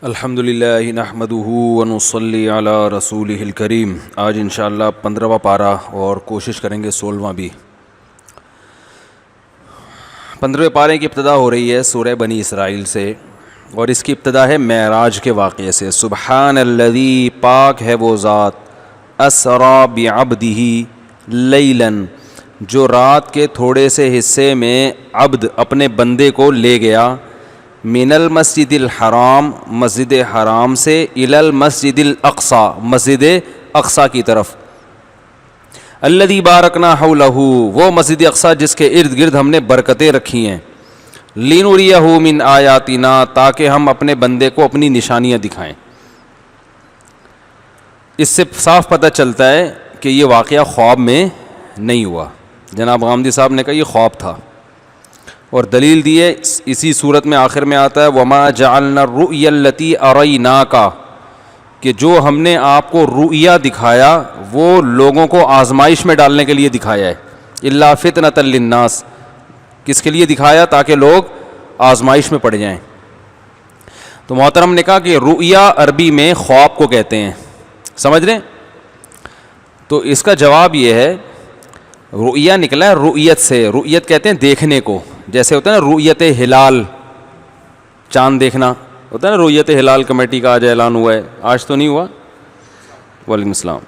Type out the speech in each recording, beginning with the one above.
الحمد للہ نحمدہ ونصلی علی رسولہ الکریم۔ آج انشاءاللہ 15واں پارہ اور کوشش کریں گے 16واں بھی۔ 15ویں پارے کی ابتدا ہو رہی ہے سورہ بنی اسرائیل سے، اور اس کی ابتدا ہے معراج کے واقعے سے۔ سبحان الذی، پاک ہے وہ ذات، اسریٰ بعبدہ لیلا، جو رات کے تھوڑے سے حصے میں عبد اپنے بندے کو لے گیا، من المسجد الحرام، مسجد حرام سے، الی المسجد الاقصی، مسجد اقصی کی طرف، الذی بارکنا حولہ، وہ مسجد اقصی جس کے ارد گرد ہم نے برکتیں رکھی ہیں، لنریہ من آیاتنا، تاکہ ہم اپنے بندے کو اپنی نشانیاں دکھائیں۔ اس سے صاف پتہ چلتا ہے کہ یہ واقعہ خواب میں نہیں ہوا۔ جناب غامدی صاحب نے کہا یہ خواب تھا، اور دلیل دی ہے اسی صورت میں آخر میں آتا ہے وما جعلنا الرؤیا التي اریناک، کہ جو ہم نے آپ کو رؤیا دکھایا وہ لوگوں کو آزمائش میں ڈالنے کے لیے دکھایا ہے، الا فتنۃ للناس، کس کے لیے دکھایا؟ تاکہ لوگ آزمائش میں پڑ جائیں۔ تو محترم نے کہا کہ رؤیا عربی میں خواب کو کہتے ہیں، سمجھ رہے ہیں؟ تو اس کا جواب یہ ہے، رؤیا نکلا ہے رؤیت سے، رؤیت کہتے ہیں دیکھنے کو، جیسے ہوتا ہے نا رؤیت ہلال، چاند دیکھنا ہوتا ہے نا، رؤیت ہلال کمیٹی کا آج اعلان ہوا ہے، آج تو نہیں ہوا، وعلیکم السلام۔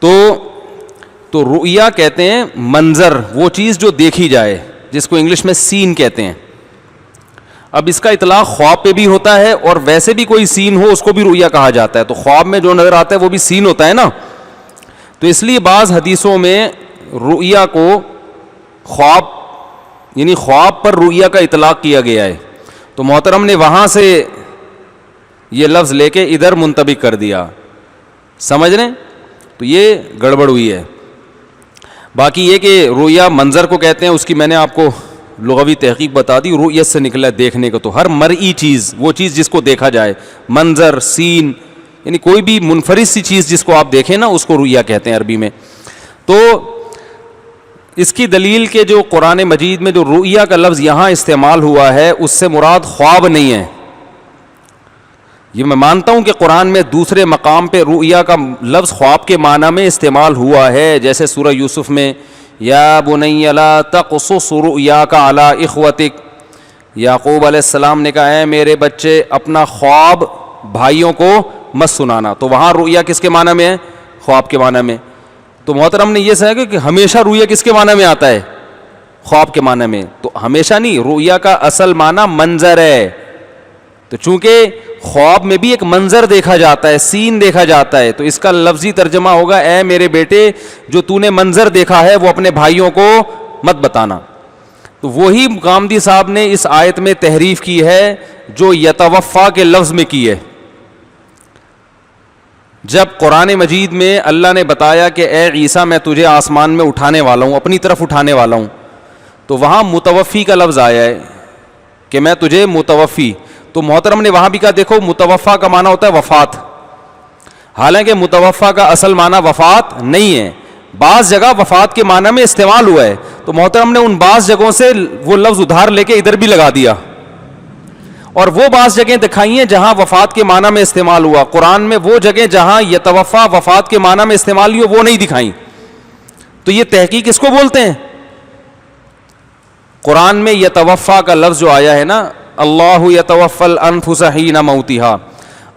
تو رؤیا کہتے ہیں منظر، وہ چیز جو دیکھی جائے، جس کو انگلش میں سین کہتے ہیں۔ اب اس کا اطلاق خواب پہ بھی ہوتا ہے، اور ویسے بھی کوئی سین ہو اس کو بھی رؤیا کہا جاتا ہے۔ تو خواب میں جو نظر آتا ہے وہ بھی سین ہوتا ہے نا، تو اس لیے بعض حدیثوں میں رؤیا کو خواب، یعنی خواب پر رؤیا کا اطلاق کیا گیا ہے۔ تو محترم نے وہاں سے یہ لفظ لے کے ادھر منطبق کر دیا، سمجھ رہے ہیں؟ تو یہ گڑبڑ ہوئی ہے۔ باقی یہ کہ رؤیا منظر کو کہتے ہیں، اس کی میں نے آپ کو لغوی تحقیق بتا دی، رؤیت سے نکلا ہے دیکھنے کو۔ تو ہر مرئی چیز، وہ چیز جس کو دیکھا جائے، منظر، سین، یعنی کوئی بھی منفرد سی چیز جس کو آپ دیکھیں نا، اس کو رؤیا کہتے ہیں عربی میں۔ تو اس کی دلیل کے جو قرآن مجید میں جو رؤیا کا لفظ یہاں استعمال ہوا ہے، اس سے مراد خواب نہیں ہے۔ یہ میں مانتا ہوں کہ قرآن میں دوسرے مقام پہ رؤیا کا لفظ خواب کے معنی میں استعمال ہوا ہے، جیسے سورہ یوسف میں یا بنی لا تقصص رؤیاک علی اخوتک، یعقوب علیہ السلام نے کہا اے میرے بچے اپنا خواب بھائیوں کو مت سنانا۔ تو وہاں رؤیا کس کے معنی میں ہے؟ خواب کے معنی میں۔ تو محترم نے یہ سمجھا کہ ہمیشہ رؤیا کس کے معنی میں آتا ہے؟ خواب کے معنی میں۔ تو ہمیشہ نہیں، رؤیا کا اصل معنی منظر ہے۔ تو چونکہ خواب میں بھی ایک منظر دیکھا جاتا ہے، سین دیکھا جاتا ہے، تو اس کا لفظی ترجمہ ہوگا اے میرے بیٹے جو تو نے منظر دیکھا ہے وہ اپنے بھائیوں کو مت بتانا۔ تو وہی غامدی صاحب نے اس آیت میں تحریف کی ہے جو یتوفا کے لفظ میں کی ہے۔ جب قرآن مجید میں اللہ نے بتایا کہ اے عیسیٰ میں تجھے آسمان میں اٹھانے والا ہوں، اپنی طرف اٹھانے والا ہوں، تو وہاں متوفی کا لفظ آیا ہے کہ میں تجھے متوفی۔ تو محترم نے وہاں بھی کہا دیکھو متوفا کا معنی ہوتا ہے وفات، حالانکہ متوفا کا اصل معنی وفات نہیں ہے، بعض جگہ وفات کے معنی میں استعمال ہوا ہے۔ تو محترم نے ان بعض جگہوں سے وہ لفظ ادھار لے کے ادھر بھی لگا دیا، اور وہ بعض جگہیں دکھائی ہیں جہاں وفات کے معنی میں استعمال ہوا۔ قرآن میں وہ جگہیں جہاں یتوفا وفات کے معنی میں استعمال ہوئی وہ نہیں دکھائیں۔ تو یہ تحقیق اس کو بولتے ہیں۔ قرآن میں یتوفا کا لفظ جو آیا ہے نا، اللہ یتوفی الانفس حین موتہا،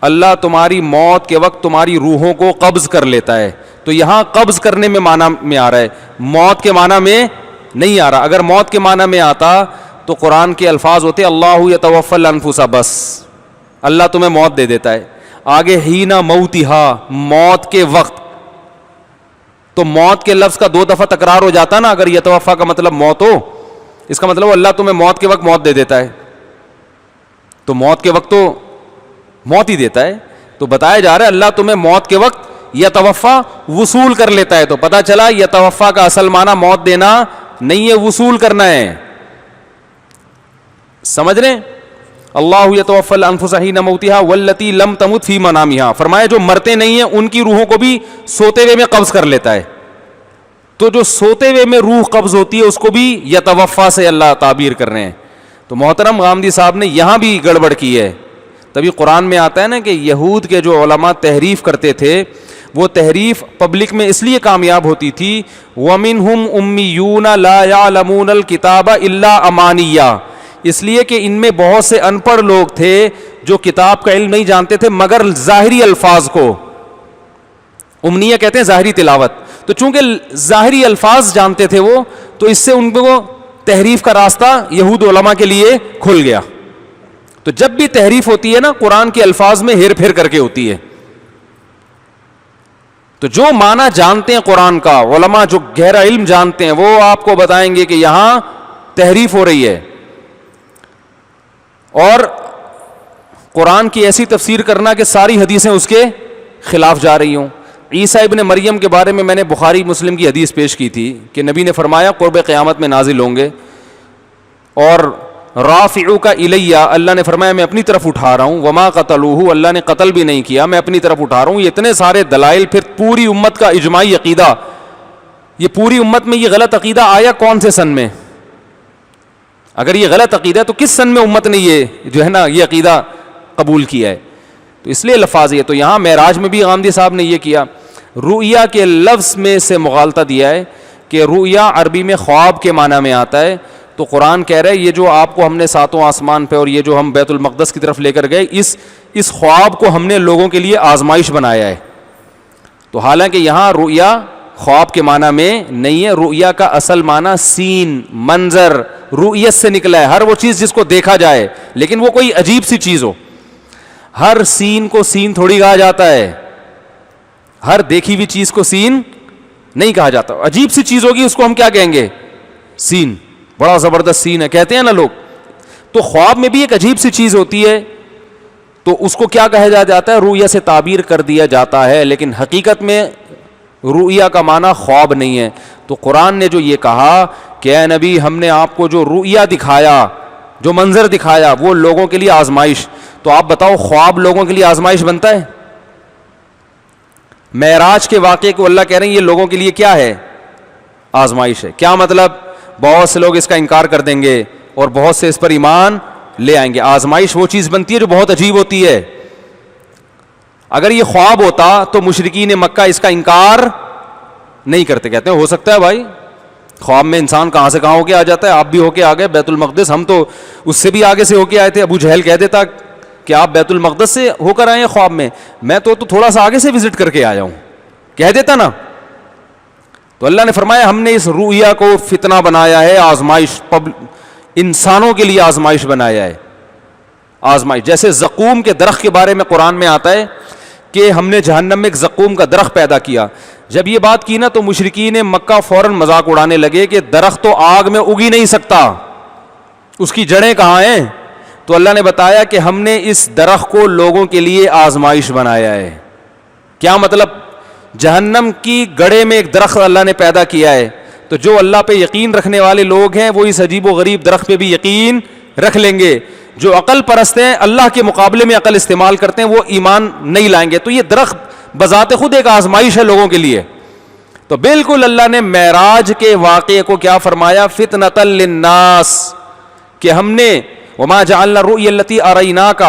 اللہ تمہاری موت کے وقت تمہاری روحوں کو قبض کر لیتا ہے۔ تو یہاں قبض کرنے میں معنی میں آ رہا ہے، موت کے معنی میں نہیں آ رہا۔ اگر موت کے معنی میں آتا تو قرآن کے الفاظ ہوتے اللہ یتوفی الانفس، بس اللہ تمہیں موت دے دیتا ہے۔ آگے حین موتہا، موت کے وقت، تو موت کے لفظ کا 2 دفعہ تکرار ہو جاتا نا، اگر یتوفا کا مطلب موت ہو، اس کا مطلب اللہ تمہیں موت کے وقت موت دے دیتا ہے۔ تو موت کے وقت تو موت ہی دیتا ہے، تو بتایا جا رہا ہے اللہ تمہیں موت کے وقت یتوفا وصول کر لیتا ہے۔ تو پتہ چلا یتوفا کا اصل معنی موت دینا نہیں ہے، وصول کرنا ہے، سمجھ رہے ہیں؟ اللہ یتوفی الانفس حین موتہا واللتی لم تمت فی منامہا، فرمایا جو مرتے نہیں ہیں ان کی روحوں کو بھی سوتے ہوئے میں قبض کر لیتا ہے۔ تو جو سوتے ہوئے میں روح قبض ہوتی ہے اس کو بھی یتوفا سے اللہ تعبیر کر رہے ہیں۔ تو محترم غامدی صاحب نے یہاں بھی گڑبڑ کی ہے۔ تبھی قرآن میں آتا ہے نا کہ یہود کے جو علماء تحریف کرتے تھے وہ تحریف پبلک میں اس لیے کامیاب ہوتی تھی وَمِنْهُمْ أُمِّيُّونَ لَا يَعْلَمُونَ الْكِتَابَ إِلَّا أَمَانِيًّا، اس لیے کہ ان میں بہت سے ان پڑھ لوگ تھے جو کتاب کا علم نہیں جانتے تھے مگر ظاہری الفاظ کو. امنیہ کہتے ہیں ظاہری تلاوت. تو چونکہ ظاہری الفاظ جانتے تھے وہ، تو اس سے ان کو تحریف کا راستہ یہود علماء کے لیے کھل گیا. تو جب بھی تحریف ہوتی ہے نا قرآن کے الفاظ میں ہیر پھیر کر کے ہوتی ہے. تو جو معنی جانتے ہیں قرآن کا، علماء جو گہرا علم جانتے ہیں، وہ آپ کو بتائیں گے کہ یہاں تحریف ہو رہی ہے. اور قرآن کی ایسی تفسیر کرنا کہ ساری حدیثیں اس کے خلاف جا رہی ہوں. عیسیٰ ابن مریم کے بارے میں میں نے بخاری مسلم کی حدیث پیش کی تھی کہ نبی نے فرمایا قرب قیامت میں نازل ہوں گے، اور رافعوک الیہ، اللہ نے فرمایا میں اپنی طرف اٹھا رہا ہوں، وما قتلوہ، اللہ نے قتل بھی نہیں کیا، میں اپنی طرف اٹھا رہا ہوں. یہ اتنے سارے دلائل، پھر پوری امت کا اجماعی عقیدہ. یہ پوری امت میں یہ غلط عقیدہ آیا کون سے سن میں؟ اگر یہ غلط عقیدہ ہے تو کس سن میں امت نے یہ جو ہے نا یہ عقیدہ قبول کیا ہے؟ تو اس لیے لفاظ یہ. تو یہاں معراج میں بھی غامدی صاحب نے یہ کیا، رؤیا کے لفظ میں سے مغالطہ دیا ہے کہ رؤیا عربی میں خواب کے معنی میں آتا ہے. تو قرآن کہہ رہے یہ جو آپ کو ہم نے ساتوں آسمان پہ اور یہ جو ہم بیت المقدس کی طرف لے کر گئے، اس خواب کو ہم نے لوگوں کے لیے آزمائش بنایا ہے. تو حالانکہ یہاں رؤیا خواب کے معنی میں نہیں ہے. رؤیا کا اصل معنی سین، منظر، رؤیت سے نکلا ہے. ہر وہ چیز جس کو دیکھا جائے، لیکن وہ کوئی عجیب سی چیز ہو. ہر سین کو سین تھوڑی کہا جاتا ہے، ہر دیکھی ہوئی چیز کو سین نہیں کہا جاتا. عجیب سی چیز ہوگی اس کو ہم کیا کہیں گے؟ سین. بڑا زبردست سین ہے کہتے ہیں نا لوگ. تو خواب میں بھی ایک عجیب سی چیز ہوتی ہے، تو اس کو کیا کہا جاتا ہے؟ رؤیا سے تعبیر کر دیا جاتا ہے. لیکن حقیقت میں رؤیا کا معنی خواب نہیں ہے. تو قرآن نے جو یہ کہا کہ اے نبی ہم نے آپ کو جو رؤیا دکھایا، جو منظر دکھایا، وہ لوگوں کے لیے آزمائش. تو آپ بتاؤ خواب لوگوں کے لیے آزمائش بنتا ہے؟ معراج کے واقعے کو اللہ کہہ رہے ہیں یہ لوگوں کے لیے کیا ہے؟ آزمائش ہے. کیا مطلب؟ بہت سے لوگ اس کا انکار کر دیں گے اور بہت سے اس پر ایمان لے آئیں گے. آزمائش وہ چیز بنتی ہے جو بہت عجیب ہوتی ہے. اگر یہ خواب ہوتا تو مشرکین مکہ اس کا انکار نہیں کرتے. کہتے ہیں ہو سکتا ہے بھائی، خواب میں انسان کہاں سے کہاں ہو کے آ جاتا ہے. آپ بھی ہو کے آ گئے بیت المقدس، ہم تو اس سے بھی آگے سے ہو کے آئے تھے. ابو جہل کہہ دیتا کہ آپ بیت المقدس سے ہو کر آئے ہیں خواب میں، میں تو تھوڑا سا آگے سے وزٹ کر کے آیا ہوں، کہہ دیتا نا. تو اللہ نے فرمایا ہم نے اس رؤیا کو فتنہ بنایا ہے، آزمائش، انسانوں کے لیے آزمائش بنایا ہے. آزمائش جیسے زقوم کے درخت کے بارے میں قرآن میں آتا ہے کہ ہم نے جہنم میں ایک زقوم کا درخت پیدا کیا. جب یہ بات کی نا تو مشرکین مکہ فوراً مذاق اڑانے لگے کہ درخت تو آگ میں اگ ہی نہیں سکتا، اس کی جڑیں کہاں ہیں؟ تو اللہ نے بتایا کہ ہم نے اس درخت کو لوگوں کے لیے آزمائش بنایا ہے. کیا مطلب؟ جہنم کی گڑھے میں ایک درخت اللہ نے پیدا کیا ہے. تو جو اللہ پہ یقین رکھنے والے لوگ ہیں وہ اس عجیب و غریب درخت پہ بھی یقین رکھ لیں گے. جو عقل پرست ہیں، اللہ کے مقابلے میں عقل استعمال کرتے ہیں، وہ ایمان نہیں لائیں گے. تو یہ درخت بذات خود ایک آزمائش ہے لوگوں کے لیے. تو بالکل اللہ نے معراج کے واقعے کو کیا فرمایا؟ فتنۃ للناس، کہ ہم نے وما جعلنا الرؤيا التي اريناك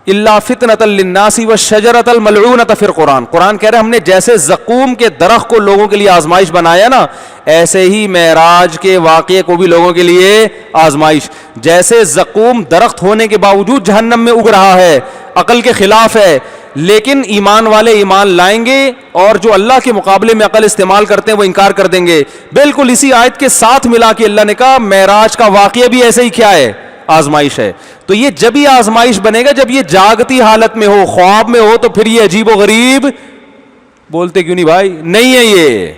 الا فتنۃ للناس والشجرۃ الملعونۃ. پھر قرآن کہہ رہا ہے ہم نے جیسے زقوم کے درخت کو لوگوں کے لیے آزمائش بنایا نا، ایسے ہی معراج کے واقعے کو بھی لوگوں کے لیے آزمائش. جیسے زقوم درخت ہونے کے باوجود جہنم میں اگ رہا ہے، عقل کے خلاف ہے، لیکن ایمان والے ایمان لائیں گے، اور جو اللہ کے مقابلے میں عقل استعمال کرتے ہیں وہ انکار کر دیں گے. بالکل اسی آیت کے ساتھ ملا کے اللہ نے کہا معراج کا واقعہ بھی ایسے ہی کیا ہے؟ آزمائش ہے. تو یہ جب ہی آزمائش بنے گا جب یہ جاگتی حالت میں ہو، خواب میں ہو، تو پھر یہ عجیب و غریب بولتے کیوں نہیں بھائی؟ نہیں ہے یہ.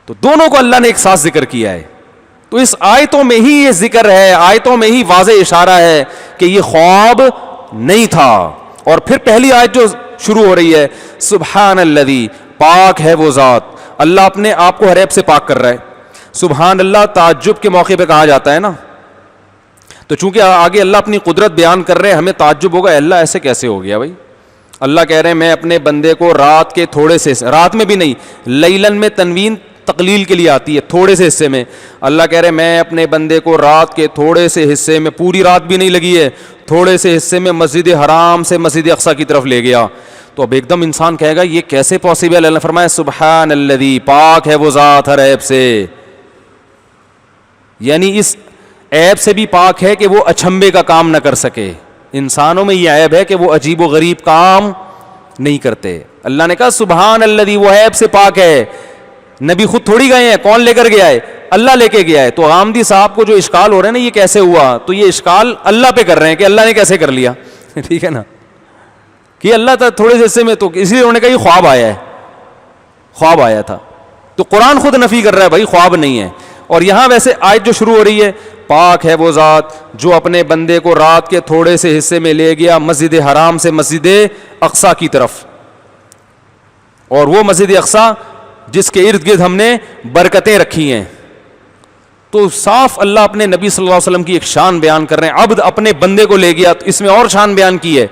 تو دونوں کو اللہ نے ایک ساتھ ذکر کیا ہے. تو اس آیتوں میں ہی یہ ذکر ہے، آیتوں میں ہی واضح اشارہ ہے کہ یہ خواب نہیں تھا. اور پھر پہلی آیت جو شروع ہو رہی ہے، سبحان الذی، پاک ہے وہ ذات. اللہ اپنے آپ کو ہر عیب سے پاک کر رہا ہے. سبحان اللہ تعجب کے موقع پہ کہا جاتا ہے نا. تو چونکہ آگے اللہ اپنی قدرت بیان کر رہے ہیں، ہمیں تعجب ہوگا اللہ ایسے کیسے ہو گیا بھائی. اللہ کہہ رہے ہیں میں اپنے بندے کو رات کے تھوڑے سے، رات میں بھی نہیں، لیلن میں تنوین تقلیل کے لیے آتی ہے, تھوڑے سے حصے میں. اللہ کہہ رہے میں اپنے بندے کو رات کے تھوڑے سے حصے میں, پوری رات بھی نہیں لگی ہے, تھوڑے سے حصے میں مسجد حرام سے مسجد اقصی کی طرف لے گیا. تو اب ایک دم انسان کہے گا یہ کیسے پاسبل ہے؟ اللہ نے فرمایا سبحان الذی, پاک ہے وہ ذات ہر عیب سے, یعنی اس عیب سے بھی پاک ہے کہ وہ اچھمبے کا کام نہ کر سکے. انسانوں میں یہ عیب ہے کہ وہ عجیب و غریب کام نہیں کرتے. اللہ نے کہا سبحان الذی, وہ عیب سے پاک ہے. نبی خود تھوڑی گئے ہیں, کون لے کر گیا ہے؟ اللہ لے کے گیا ہے. تو غامدی صاحب کو جو اشکال ہو رہا ہے نا یہ کیسے ہوا, تو یہ اشکال اللہ پہ کر رہے ہیں کہ اللہ نے کیسے کر لیا. ٹھیک ہے نا, کہ اللہ تھا تھوڑے سے حصے میں, تو اس لیے انہوں نے کہا یہ خواب آیا ہے, خواب آیا تھا. تو قرآن خود نفی کر رہا ہے بھائی خواب نہیں ہے. اور یہاں ویسے آیت جو شروع ہو رہی ہے, پاک ہے وہ ذات جو اپنے بندے کو رات کے تھوڑے سے حصے میں لے گیا مسجد حرام سے مسجد اقصی کی طرف, اور وہ مسجد اقصی جس کے ارد گرد ہم نے برکتیں رکھی ہیں. تو صاف اللہ اپنے نبی صلی اللہ علیہ وسلم کی ایک شان بیان کر رہے ہیں, عبد اپنے بندے کو لے گیا, تو اس میں اور شان بیان کی ہے.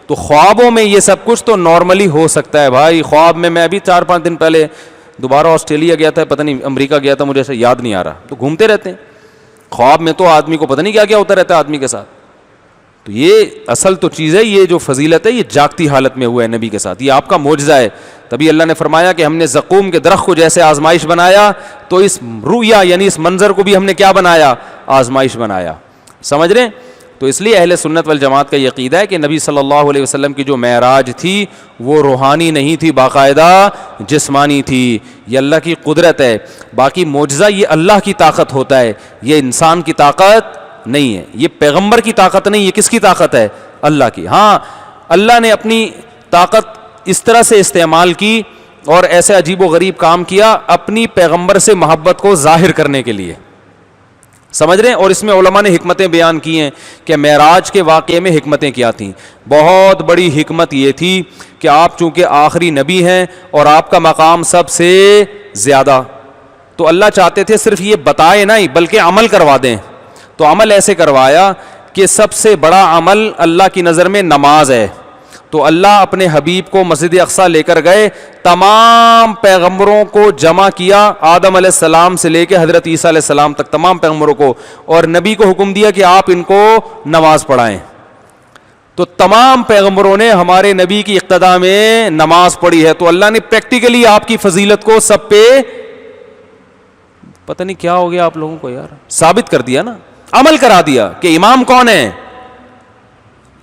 تو خوابوں میں یہ سب کچھ تو نارملی ہو سکتا ہے بھائی. خواب میں ابھی 4-5 دن پہلے دوبارہ آسٹریلیا گیا تھا, پتہ نہیں امریکہ گیا تھا, مجھے ایسا یاد نہیں آ رہا. تو گھومتے رہتے ہیں خواب میں, تو آدمی کو پتہ نہیں کیا کیا ہوتا رہتا ہے آدمی کے ساتھ. تو یہ اصل تو چیز ہے, یہ جو فضیلت ہے یہ جاگتی حالت میں ہوا ہے نبی کے ساتھ, یہ آپ کا معجزہ ہے. تبھی اللہ نے فرمایا کہ ہم نے زقوم کے درخت کو جیسے آزمائش بنایا, تو اس رؤیا یعنی اس منظر کو بھی ہم نے کیا بنایا؟ آزمائش بنایا. سمجھ رہے ہیں؟ تو اس لیے اہل سنت والجماعت کا یہ عقیدہ ہے کہ نبی صلی اللہ علیہ وسلم کی جو معراج تھی وہ روحانی نہیں تھی, باقاعدہ جسمانی تھی. یہ اللہ کی قدرت ہے. باقی معجزہ یہ اللہ کی طاقت ہوتا ہے, یہ انسان کی طاقت نہیں ہے, یہ پیغمبر کی طاقت نہیں, یہ کس کی طاقت ہے؟ اللہ کی. ہاں اللہ نے اپنی طاقت اس طرح سے استعمال کی اور ایسے عجیب و غریب کام کیا اپنی پیغمبر سے محبت کو ظاہر کرنے کے لیے. سمجھ رہے ہیں؟ اور اس میں علماء نے حکمتیں بیان کی ہیں کہ معراج کے واقعے میں حکمتیں کیا تھیں. بہت بڑی حکمت یہ تھی کہ آپ چونکہ آخری نبی ہیں اور آپ کا مقام سب سے زیادہ, تو اللہ چاہتے تھے صرف یہ بتائے نہیں بلکہ عمل کروا دیں. تو عمل ایسے کروایا کہ سب سے بڑا عمل اللہ کی نظر میں نماز ہے. تو اللہ اپنے حبیب کو مسجد اقصی لے کر گئے, تمام پیغمبروں کو جمع کیا, آدم علیہ السلام سے لے کے حضرت عیسیٰ علیہ السلام تک تمام پیغمبروں کو, اور نبی کو حکم دیا کہ آپ ان کو نماز پڑھائیں. تو تمام پیغمبروں نے ہمارے نبی کی اقتداء میں نماز پڑھی ہے. تو اللہ نے پریکٹیکلی آپ کی فضیلت کو سب پہ, پتہ نہیں کیا ہو گیا آپ لوگوں کو یار, ثابت کر دیا نا, عمل کرا دیا کہ امام کون ہے؟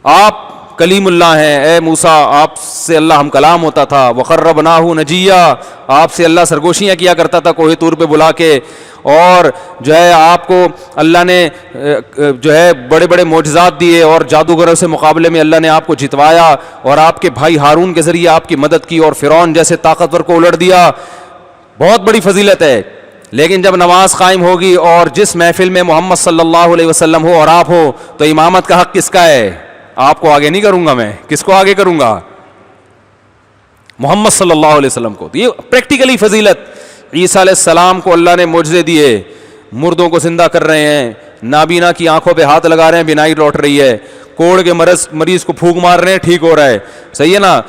آپ کلیم اللہ ہیں. اے موسیٰ آپ سے اللہ ہم کلام ہوتا تھا, وقربناہ نجیہ, آپ سے اللہ سرگوشیاں کیا کرتا تھا کوہ طور پہ بلا کے, اور جو ہے آپ کو اللہ نے جو ہے بڑے بڑے معجزات دیے, اور جادوگروں سے مقابلے میں اللہ نے آپ کو جتوایا, اور آپ کے بھائی ہارون کے ذریعے آپ کی مدد کی, اور فرعون جیسے طاقتور کو الٹ دیا. بہت بڑی فضیلت ہے. لیکن جب نماز قائم ہوگی اور جس محفل میں محمد صلی اللہ علیہ وسلم ہو اور آپ ہو, تو امامت کا حق کس کا ہے؟ آپ کو آگے نہیں کروں گا میں, کس کو آگے کروں گا؟ محمد صلی اللہ علیہ وسلم کو. یہ پریکٹیکلی فضیلت. عیسیٰ علیہ السلام کو اللہ نے معجزے دیے, مردوں کو زندہ کر رہے ہیں, نابینا کی آنکھوں پہ ہاتھ لگا رہے ہیں, بینائی لوٹ رہی ہے, کوڑ کے مریض کو پھونک مار رہے ہیں, ٹھیک ہو رہا ہے. صحیح ہے نا؟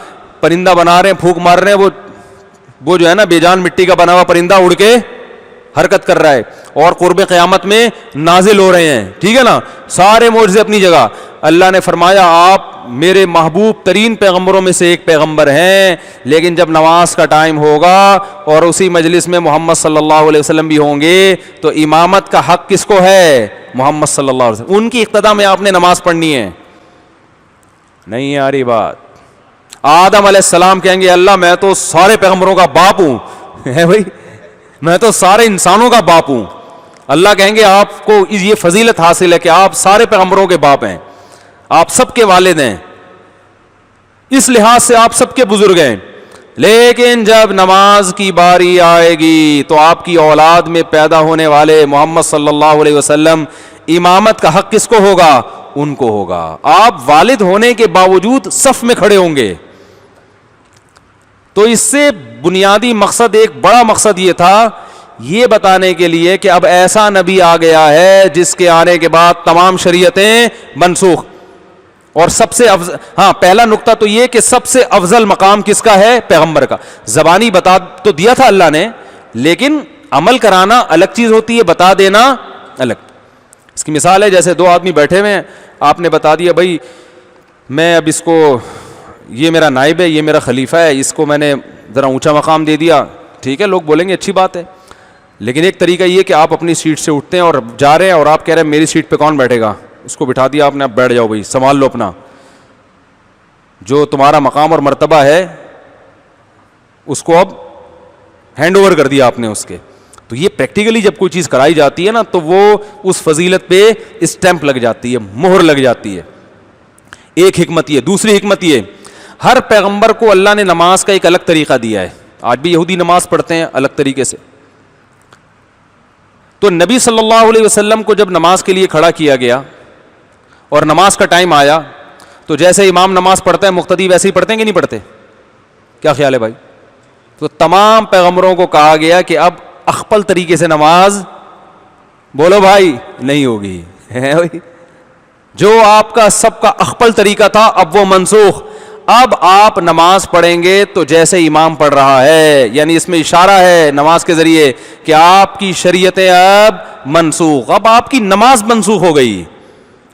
پرندہ بنا رہے ہیں, پھونک مار رہے ہیں, وہ جو ہے نا بے جان مٹی کا بنا ہوا پرندہ اڑ کے حرکت کر رہا ہے, اور قرب قیامت میں نازل ہو رہے ہیں. ٹھیک ہے نا؟ سارے معجزے اپنی جگہ. اللہ نے فرمایا آپ میرے محبوب ترین پیغمبروں میں سے ایک پیغمبر ہیں, لیکن جب نماز کا ٹائم ہوگا اور اسی مجلس میں محمد صلی اللہ علیہ وسلم بھی ہوں گے, تو امامت کا حق کس کو ہے؟ محمد صلی اللہ علیہ وسلم. ان کی اقتداء میں آپ نے نماز پڑھنی ہے. نہیں آ رہی بات؟ آدم علیہ السلام کہیں گے اللہ میں تو سارے پیغمبروں کا باپ ہوں, ہے بھائی, میں تو سارے انسانوں کا باپ ہوں. اللہ کہیں گے آپ کو یہ فضیلت حاصل ہے کہ آپ سارے پیغمبروں کے باپ ہیں, آپ سب کے والد ہیں, اس لحاظ سے آپ سب کے بزرگ ہیں. لیکن جب نماز کی باری آئے گی تو آپ کی اولاد میں پیدا ہونے والے محمد صلی اللہ علیہ وسلم, امامت کا حق کس کو ہوگا؟ ان کو ہوگا. آپ والد ہونے کے باوجود صف میں کھڑے ہوں گے. تو اس سے بنیادی مقصد, ایک بڑا مقصد یہ تھا, یہ بتانے کے لیے کہ اب ایسا نبی آ گیا ہے جس کے آنے کے بعد تمام شریعتیں منسوخ. اور سب سے ہاں پہلا نقطہ تو یہ کہ سب سے افضل مقام کس کا ہے؟ پیغمبر کا. زبانی بتا تو دیا تھا اللہ نے, لیکن عمل کرانا الگ چیز ہوتی ہے, بتا دینا الگ. اس کی مثال ہے جیسے دو آدمی بیٹھے ہوئے ہیں, آپ نے بتا دیا بھائی میں اب اس کو, یہ میرا نائب ہے, یہ میرا خلیفہ ہے, اس کو میں نے ذرا اونچا مقام دے دیا, ٹھیک ہے, لوگ بولیں گے اچھی بات ہے. لیکن ایک طریقہ یہ کہ آپ اپنی سیٹ سے اٹھتے ہیں اور جا رہے ہیں اور آپ کہہ رہے ہیں میری سیٹ پہ کون بیٹھے گا, اس کو بٹھا دیا آپ نے, اب بیٹھ جاؤ بھائی, سنبھال لو اپنا, جو تمہارا مقام اور مرتبہ ہے اس کو اب ہینڈ اوور کر دیا آپ نے اس کے. تو یہ پریکٹیکلی جب کوئی چیز کرائی جاتی ہے نا تو وہ اس فضیلت پہ اسٹیمپ لگ جاتی ہے, مہر لگ جاتی ہے. ایک حکمت یہ. دوسری حکمت یہ, ہر پیغمبر کو اللہ نے نماز کا ایک الگ طریقہ دیا ہے. آج بھی یہودی نماز پڑھتے ہیں الگ طریقے سے. تو نبی صلی اللہ علیہ وسلم کو جب نماز کے لیے کھڑا کیا گیا اور نماز کا ٹائم آیا تو جیسے امام نماز پڑھتا ہے مقتدی ویسے ہی پڑھتے ہیں کہ نہیں پڑھتے؟ کیا خیال ہے بھائی؟ تو تمام پیغمبروں کو کہا گیا کہ اب اخپل طریقے سے نماز بولو بھائی نہیں ہوگی. جو آپ کا سب کا اخپل طریقہ تھا اب وہ منسوخ. اب آپ نماز پڑھیں گے تو جیسے امام پڑھ رہا ہے, یعنی اس میں اشارہ ہے نماز کے ذریعے کہ آپ کی شریعتیں اب منسوخ, اب آپ کی نماز منسوخ ہو گئی.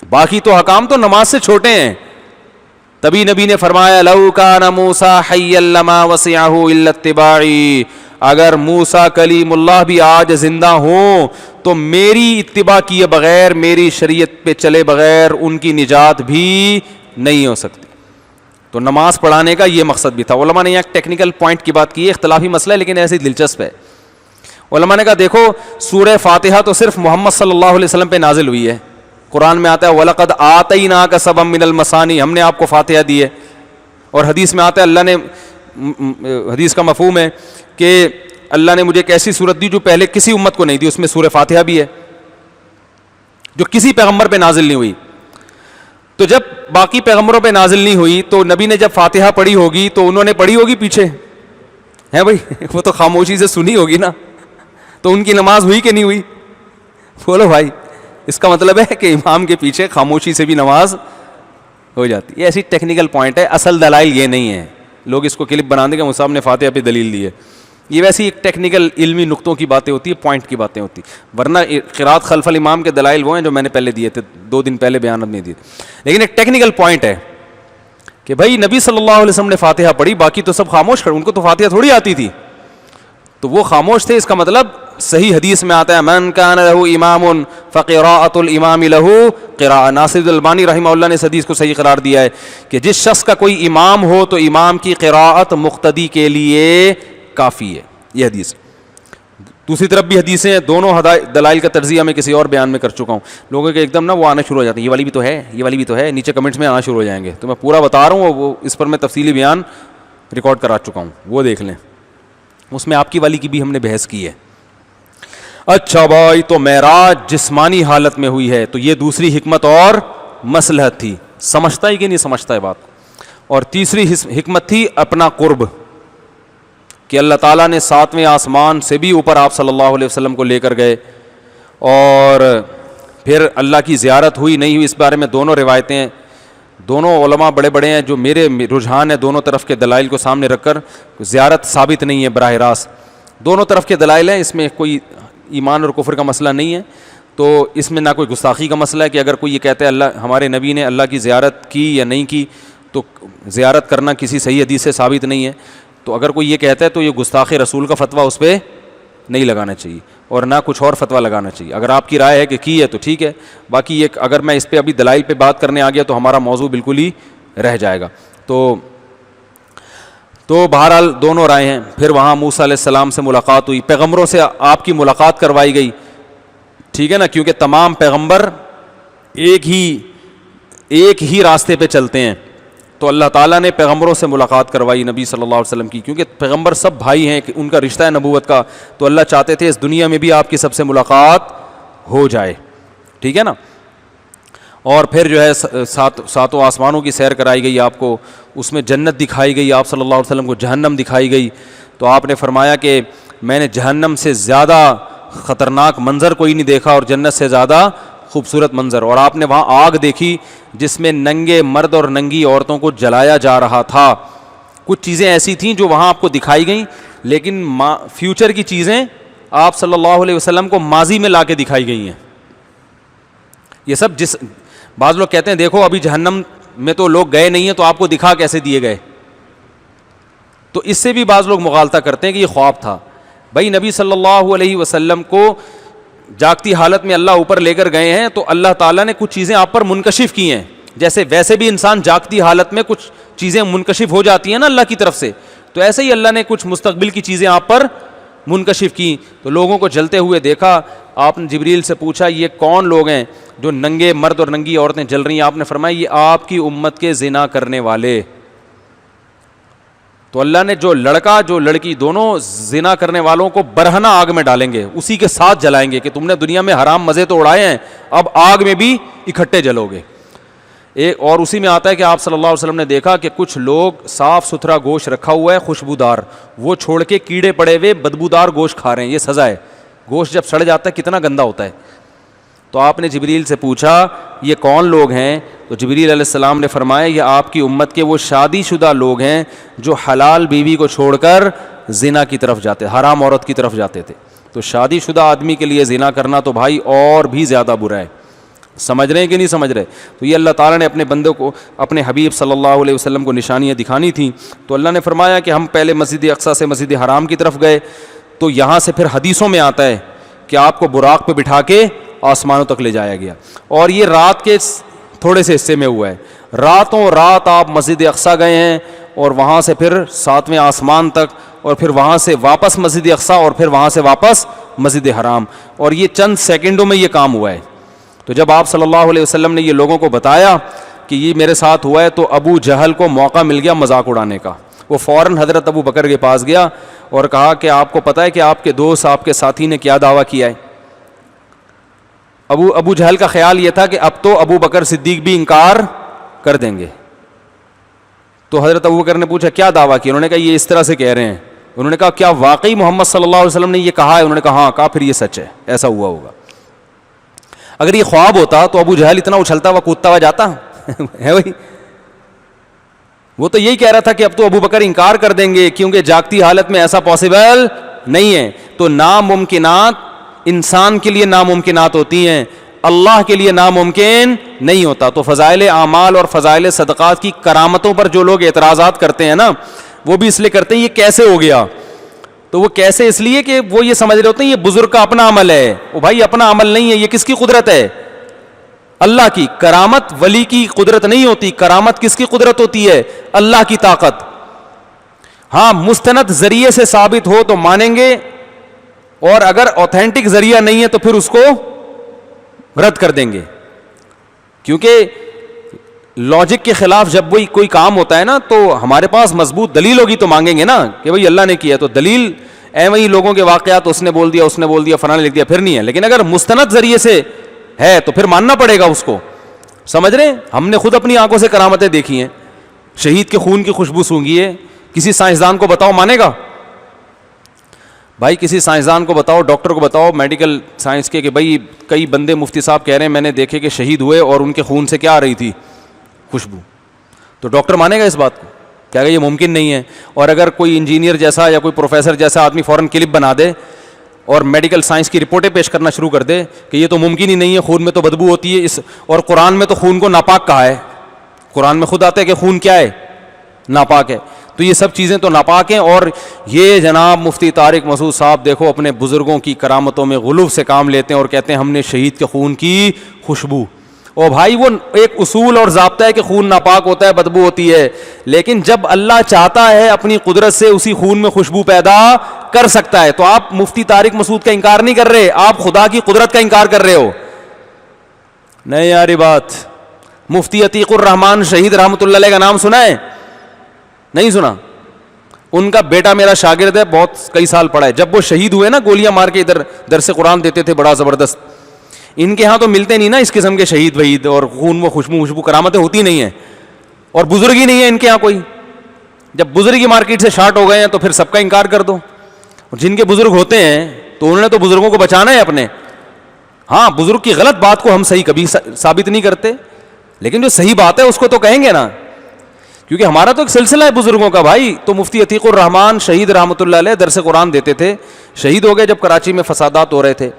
باقی تو حکام تو نماز سے چھوٹے ہیں. تبھی نبی نے فرمایا لو کان موسیٰ حیا لما وسعہ الا اتباعی, اگر موسیٰ کلیم اللہ بھی آج زندہ ہوں تو میری اتباع کیے بغیر, میری شریعت پہ چلے بغیر ان کی نجات بھی نہیں ہو سکتی. تو نماز پڑھانے کا یہ مقصد بھی تھا. علماء نے یہاں ٹیکنیکل پوائنٹ کی بات کی ہے, اختلافی مسئلہ ہے لیکن ایسی دلچسپ ہے. علماء نے کہا دیکھو سورہ فاتحہ تو صرف محمد صلی اللہ علیہ وسلم پہ نازل ہوئی ہے. قرآن میں آتا ہے وَلَقَدْ آتَيْنَاكَ سَبْعًا مِنَ الْمَثَانِي, ہم نے آپ کو فاتحہ دی ہے. اور حدیث میں آتا ہے اللہ نے, حدیث کا مفہوم ہے کہ اللہ نے مجھے ایک ایسی سورت دی جو پہلے کسی امت کو نہیں دی, اس میں سورہ فاتحہ بھی ہے جو کسی پیغمبر پہ نازل نہیں ہوئی. تو جب باقی پیغمبروں پہ نازل نہیں ہوئی تو نبی نے جب فاتحہ پڑھی ہوگی تو انہوں نے پڑھی ہوگی پیچھے ہے بھائی, وہ تو خاموشی سے سنی ہوگی نا, تو ان کی نماز ہوئی کہ نہیں ہوئی؟ بولو بھائی. اس کا مطلب ہے کہ امام کے پیچھے خاموشی سے بھی نماز ہو جاتی ہے. ایسی ٹیکنیکل پوائنٹ ہے, اصل دلائل یہ نہیں ہے. لوگ اس کو کلپ بنا دیں کہ مصعب نے فاتحہ پہ دلیل دی ہے, یہ ویسی ایک ٹیکنیکل علمی نقطوں کی باتیں ہوتی ہے, پوائنٹ کی باتیں ہوتی, ورنہ قرات خلف الامام کے دلائل وہ ہیں جو میں نے پہلے دیے تھے, 2 دن پہلے بیان نہیں دیے تھے. لیکن ایک ٹیکنیکل پوائنٹ ہے کہ بھائی نبی صلی اللہ علیہ وسلم نے فاتحہ پڑھی, باقی تو سب خاموش کھڑے, ان کو تو فاتحہ تھوڑی آتی تھی, تو وہ خاموش تھے. اس کا مطلب صحیح حدیث میں آتا ہے من کان لہ امام فقراءۃ الامام لہ قراءۃ. ناصر البانی رحمہ اللہ نے اس حدیث کو صحیح قرار دیا ہے کہ جس شخص کا کوئی امام ہو تو امام کی قراءت مقتدی کے لیے کافی ہے. یہ حدیث. دوسری طرف بھی حدیثیں ہیں, دونوں دلائل کا تجزیہ میں کسی اور بیان میں کر چکا ہوں. لوگوں کے ایک دم نا وہ آنا شروع ہو جاتے ہیں, یہ والی بھی تو ہے, یہ والی بھی تو ہے, نیچے کمنٹس میں آنا شروع ہو جائیں گے. تو میں پورا بتا رہا ہوں, وہ اس پر میں تفصیلی بیان ریکارڈ کرا چکا ہوں, وہ دیکھ لیں. اس میں آپ کی والی کی بھی ہم نے بحث کی ہے. اچھا بھائی, تو معراج جسمانی حالت میں ہوئی ہے, تو یہ دوسری حکمت اور مصلحت تھی. سمجھتا ہے کہ نہیں سمجھتا ہے بات. اور تیسری حکمت تھی اپنا قرب, کہ اللہ تعالیٰ نے 7ویں آسمان سے بھی اوپر آپ صلی اللہ علیہ وسلم کو لے کر گئے, اور پھر اللہ کی زیارت ہوئی نہیں ہوئی اس بارے میں دونوں روایتیں ہیں. دونوں علماء بڑے بڑے ہیں, جو میرے رجحان ہے دونوں طرف کے دلائل کو سامنے رکھ کر, زیارت ثابت نہیں ہے براہ راست. دونوں طرف کے دلائل ہیں, اس میں کوئی ایمان اور کفر کا مسئلہ نہیں ہے. تو اس میں نہ کوئی گستاخی کا مسئلہ ہے کہ اگر کوئی یہ کہتا ہے اللہ ہمارے نبی نے اللہ کی زیارت کی یا نہیں کی, تو زیارت کرنا کسی صحیح حدیث سے ثابت نہیں ہے. تو اگر کوئی یہ کہتا ہے تو یہ گستاخ رسول کا فتویٰ اس پہ نہیں لگانا چاہیے, اور نہ کچھ اور فتویٰ لگانا چاہیے. اگر آپ کی رائے ہے کہ کی ہے تو ٹھیک ہے, باقی یہ اگر میں اس پہ ابھی دلائل پہ بات کرنے آ گیا تو ہمارا موضوع بالکل ہی رہ جائے گا. تو بہرحال دونوں رائے ہیں. پھر وہاں موسیٰ علیہ السلام سے ملاقات ہوئی, پیغمبروں سے آپ کی ملاقات کروائی گئی, ٹھیک ہے نا, کیونکہ تمام پیغمبر ایک ہی راستے پہ چلتے ہیں. تو اللہ تعالیٰ نے پیغمبروں سے ملاقات کروائی نبی صلی اللہ علیہ وسلم کی, کیونکہ پیغمبر سب بھائی ہیں, ان کا رشتہ ہے نبوت کا. تو اللہ چاہتے تھے اس دنیا میں بھی آپ کی سب سے ملاقات ہو جائے, ٹھیک ہے نا. اور پھر جو ہے ساتوں آسمانوں کی سیر کرائی گئی آپ کو, اس میں جنت دکھائی گئی, آپ صلی اللہ علیہ وسلم کو جہنم دکھائی گئی. تو آپ نے فرمایا کہ میں نے جہنم سے زیادہ خطرناک منظر کوئی نہیں دیکھا اور جنت سے زیادہ خوبصورت منظر. اور آپ نے وہاں آگ دیکھی جس میں ننگے مرد اور ننگی عورتوں کو جلایا جا رہا تھا. کچھ چیزیں ایسی تھیں جو وہاں آپ کو دکھائی گئیں, لیکن فیوچر کی چیزیں آپ صلی اللہ علیہ وسلم کو ماضی میں لا کے دکھائی گئی ہیں. یہ سب بعض لوگ کہتے ہیں دیکھو ابھی جہنم میں تو لوگ گئے نہیں ہیں تو آپ کو دکھا کیسے دیے گئے. تو اس سے بھی بعض لوگ مغالطہ کرتے ہیں کہ یہ خواب تھا. بھائی نبی صلی اللہ علیہ وسلم کو جاگتی حالت میں اللہ اوپر لے کر گئے ہیں تو اللہ تعالیٰ نے کچھ چیزیں آپ پر منکشف کی ہیں. جیسے ویسے بھی انسان جاگتی حالت میں کچھ چیزیں منکشف ہو جاتی ہیں نا اللہ کی طرف سے, تو ایسے ہی اللہ نے کچھ مستقبل کی چیزیں آپ پر منکشف کی. تو لوگوں کو جلتے ہوئے دیکھا, آپ نے جبریل سے پوچھا یہ کون لوگ ہیں جو ننگے مرد اور ننگی عورتیں جل رہی ہیں؟ آپ نے فرمایا یہ آپ کی امت کے زنا کرنے والے. تو اللہ نے جو لڑکا جو لڑکی دونوں زنا کرنے والوں کو برہنہ آگ میں ڈالیں گے, اسی کے ساتھ جلائیں گے کہ تم نے دنیا میں حرام مزے تو اڑائے ہیں, اب آگ میں بھی اکٹھے جلو گے. اور اسی میں آتا ہے کہ آپ صلی اللہ علیہ وسلم نے دیکھا کہ کچھ لوگ صاف ستھرا گوشت رکھا ہوا ہے خوشبودار, وہ چھوڑ کے کیڑے پڑے ہوئے بدبودار گوشت کھا رہے ہیں. یہ سزا ہے. گوشت جب سڑ جاتا ہے کتنا گندا ہوتا ہے. تو آپ نے جبریل سے پوچھا یہ کون لوگ ہیں؟ تو جبریل علیہ السلام نے فرمایا یہ آپ کی امت کے وہ شادی شدہ لوگ ہیں جو حلال بیوی کو چھوڑ کر زنا کی طرف جاتے, حرام عورت کی طرف جاتے تھے. تو شادی شدہ آدمی کے لیے زنا کرنا تو بھائی اور بھی زیادہ برا ہے. سمجھ رہے ہیں کہ نہیں سمجھ رہے؟ تو یہ اللہ تعالیٰ نے اپنے بندوں کو, اپنے حبیب صلی اللہ علیہ وسلم کو نشانیاں دکھانی تھیں. تو اللہ نے فرمایا کہ ہم پہلے مسجد اقصیٰ سے مسجد حرام کی طرف گئے, تو یہاں سے پھر حدیثوں میں آتا ہے کہ آپ کو براق پہ بٹھا کے آسمانوں تک لے جایا گیا. اور یہ رات کے تھوڑے سے حصے میں ہوا ہے. راتوں رات آپ مسجد اقصیٰ گئے ہیں اور وہاں سے پھر 7ویں آسمان تک, اور پھر وہاں سے واپس مسجد اقصیٰ, اور پھر وہاں سے واپس مسجد حرام. اور یہ چند سیکنڈوں میں یہ کام ہوا ہے. تو جب آپ صلی اللہ علیہ وسلم نے یہ لوگوں کو بتایا کہ یہ میرے ساتھ ہوا ہے, تو ابو جہل کو موقع مل گیا مذاق اڑانے کا. وہ فوراً حضرت ابو بکر کے پاس گیا اور کہا کہ آپ کو پتہ ہے کہ آپ کے دوست, آپ کے ساتھی نے کیا دعویٰ کیا ہے؟ ابو جہل کا خیال یہ تھا کہ اب تو ابو بکر صدیق بھی انکار کر دیں گے. تو حضرت ابو بکر نے پوچھا کیا دعویٰ کیا؟ انہوں نے کہا یہ اس طرح سے کہہ رہے ہیں. انہوں نے کہا کیا واقعی محمد صلی اللہ علیہ وسلم نے یہ کہا ہے؟ انہوں نے کہا ہاں. کہا پھر یہ سچ ہے, ایسا ہوا ہوگا. اگر یہ خواب ہوتا تو ابو جہل اتنا اچھلتا ہوا کودتا ہوا جاتا ہے بھائی. وہ تو یہی کہہ رہا تھا کہ اب تو ابو بکر انکار کر دیں گے کیونکہ جاگتی حالت میں ایسا پاسبل نہیں ہے. تو ناممکنات انسان کے لیے ناممکنات ہوتی ہیں, اللہ کے لیے ناممکن نہیں ہوتا. تو فضائل اعمال اور فضائل صدقات کی کرامتوں پر جو لوگ اعتراضات کرتے ہیں نا, وہ بھی اس لیے کرتے ہیں یہ کیسے ہو گیا. تو وہ کیسے اس لیے کہ وہ یہ سمجھ رہے ہوتے ہیں یہ بزرگ کا اپنا عمل ہے. وہ بھائی اپنا عمل نہیں ہے, یہ کس کی قدرت ہے؟ اللہ کی. کرامت ولی کی قدرت نہیں ہوتی, کرامت کس کی قدرت ہوتی ہے؟ اللہ کی طاقت. ہاں مستند ذریعے سے ثابت ہو تو مانیں گے, اور اگر اوتھینٹک ذریعہ نہیں ہے تو پھر اس کو رد کر دیں گے. کیونکہ لاجک کے خلاف جب وہی کوئی کام ہوتا ہے نا, تو ہمارے پاس مضبوط دلیل ہوگی تو مانگیں گے نا کہ بھئی اللہ نے کیا. تو دلیل وہی لوگوں کے واقعات, اس نے بول دیا, اس نے بول دیا, فلاں نے لکھ دیا, پھر نہیں ہے. لیکن اگر مستند ذریعے سے ہے تو پھر ماننا پڑے گا اس کو. سمجھ رہے ہیں؟ ہم نے خود اپنی آنکھوں سے کرامتیں دیکھی ہیں. شہید کے خون کی خوشبو سونگھی ہے, کسی سائنسدان کو بتاؤ مانے گا؟ بھائی کسی سائنسدان کو بتاؤ, ڈاکٹر کو بتاؤ میڈیکل سائنس کے, کہ بھائی کئی بندے مفتی صاحب کہہ رہے ہیں میں نے دیکھے کہ شہید ہوئے اور ان کے خون سے کیا آ رہی تھی؟ خوشبو. تو ڈاکٹر مانے گا اس بات کو؟ کیا یہ ممکن نہیں ہے؟ اور اگر کوئی انجینئر جیسا یا کوئی پروفیسر جیسا آدمی فوراً کلپ بنا دے اور میڈیکل سائنس کی رپورٹیں پیش کرنا شروع کر دے کہ یہ تو ممکن ہی نہیں ہے, خون میں تو بدبو ہوتی ہے, اور قرآن میں تو خون کو ناپاک کہا ہے. قرآن میں خود آتا ہے کہ خون کیا ہے؟ ناپاک ہے. تو یہ سب چیزیں تو ناپاک ہیں. اور یہ جناب مفتی طارق مسعود صاحب دیکھو اپنے بزرگوں کی کرامتوں میں غلو سے کام لیتے ہیں اور کہتے ہیں ہم نے شہید کے خون کی خوشبو. او بھائی وہ ایک اصول اور ضابطہ ہے کہ خون ناپاک ہوتا ہے, بدبو ہوتی ہے, لیکن جب اللہ چاہتا ہے اپنی قدرت سے اسی خون میں خوشبو پیدا کر سکتا ہے. تو آپ مفتی طارق مسعود کا انکار نہیں کر رہے, آپ خدا کی قدرت کا انکار کر رہے ہو. نہیں یار یہ بات. مفتی عتیق الرحمان شہید رحمۃ اللہ علیہ کا نام سنا ہے؟ نہیں سنا؟ ان کا بیٹا میرا شاگرد ہے, بہت کئی سال پڑھا ہے. جب وہ شہید ہوئے نا, گولیاں مار کے ادھر درس قرآن دیتے تھے بڑا زبردست. ان کے ہاں تو ملتے نہیں نا اس قسم کے شہید وحید, اور خون و خوشبو کرامتیں ہوتی نہیں ہیں, اور بزرگ ہی نہیں ہے ان کے ہاں کوئی. جب بزرگ ہی مارکیٹ سے شارٹ ہو گئے ہیں تو پھر سب کا انکار کر دو. جن کے بزرگ ہوتے ہیں تو انہوں نے تو بزرگوں کو بچانا ہے اپنے. ہاں بزرگ کی غلط بات کو ہم صحیح کبھی ثابت نہیں کرتے, لیکن جو صحیح بات ہے اس کو تو کہیں گے نا. کیونکہ ہمارا تو ایک سلسلہ ہے بزرگوں کا بھائی. تو مفتی عتیق الرحمان شہید رحمۃ اللہ علیہ درس قرآن دیتے تھے, شہید ہو گئے جب کراچی میں فسادات ہو رہے تھے.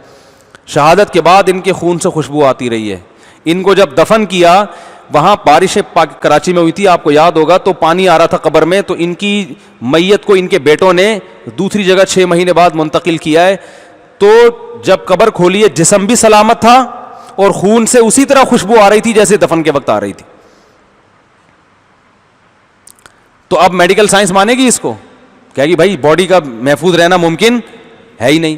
شہادت کے بعد ان کے خون سے خوشبو آتی رہی ہے. ان کو جب دفن کیا, وہاں بارشیں کراچی میں ہوئی تھی, آپ کو یاد ہوگا, تو پانی آ رہا تھا قبر میں, تو ان کی میت کو ان کے بیٹوں نے دوسری جگہ 6 مہینے بعد منتقل کیا ہے. تو جب قبر کھولی ہے, جسم بھی سلامت تھا اور خون سے اسی طرح خوشبو آ رہی تھی جیسے دفن کے وقت آ رہی تھی. تو اب میڈیکل سائنس مانے گی اس کو, کہے گی بھائی باڈی کا محفوظ رہنا ممکن ہے ہی نہیں.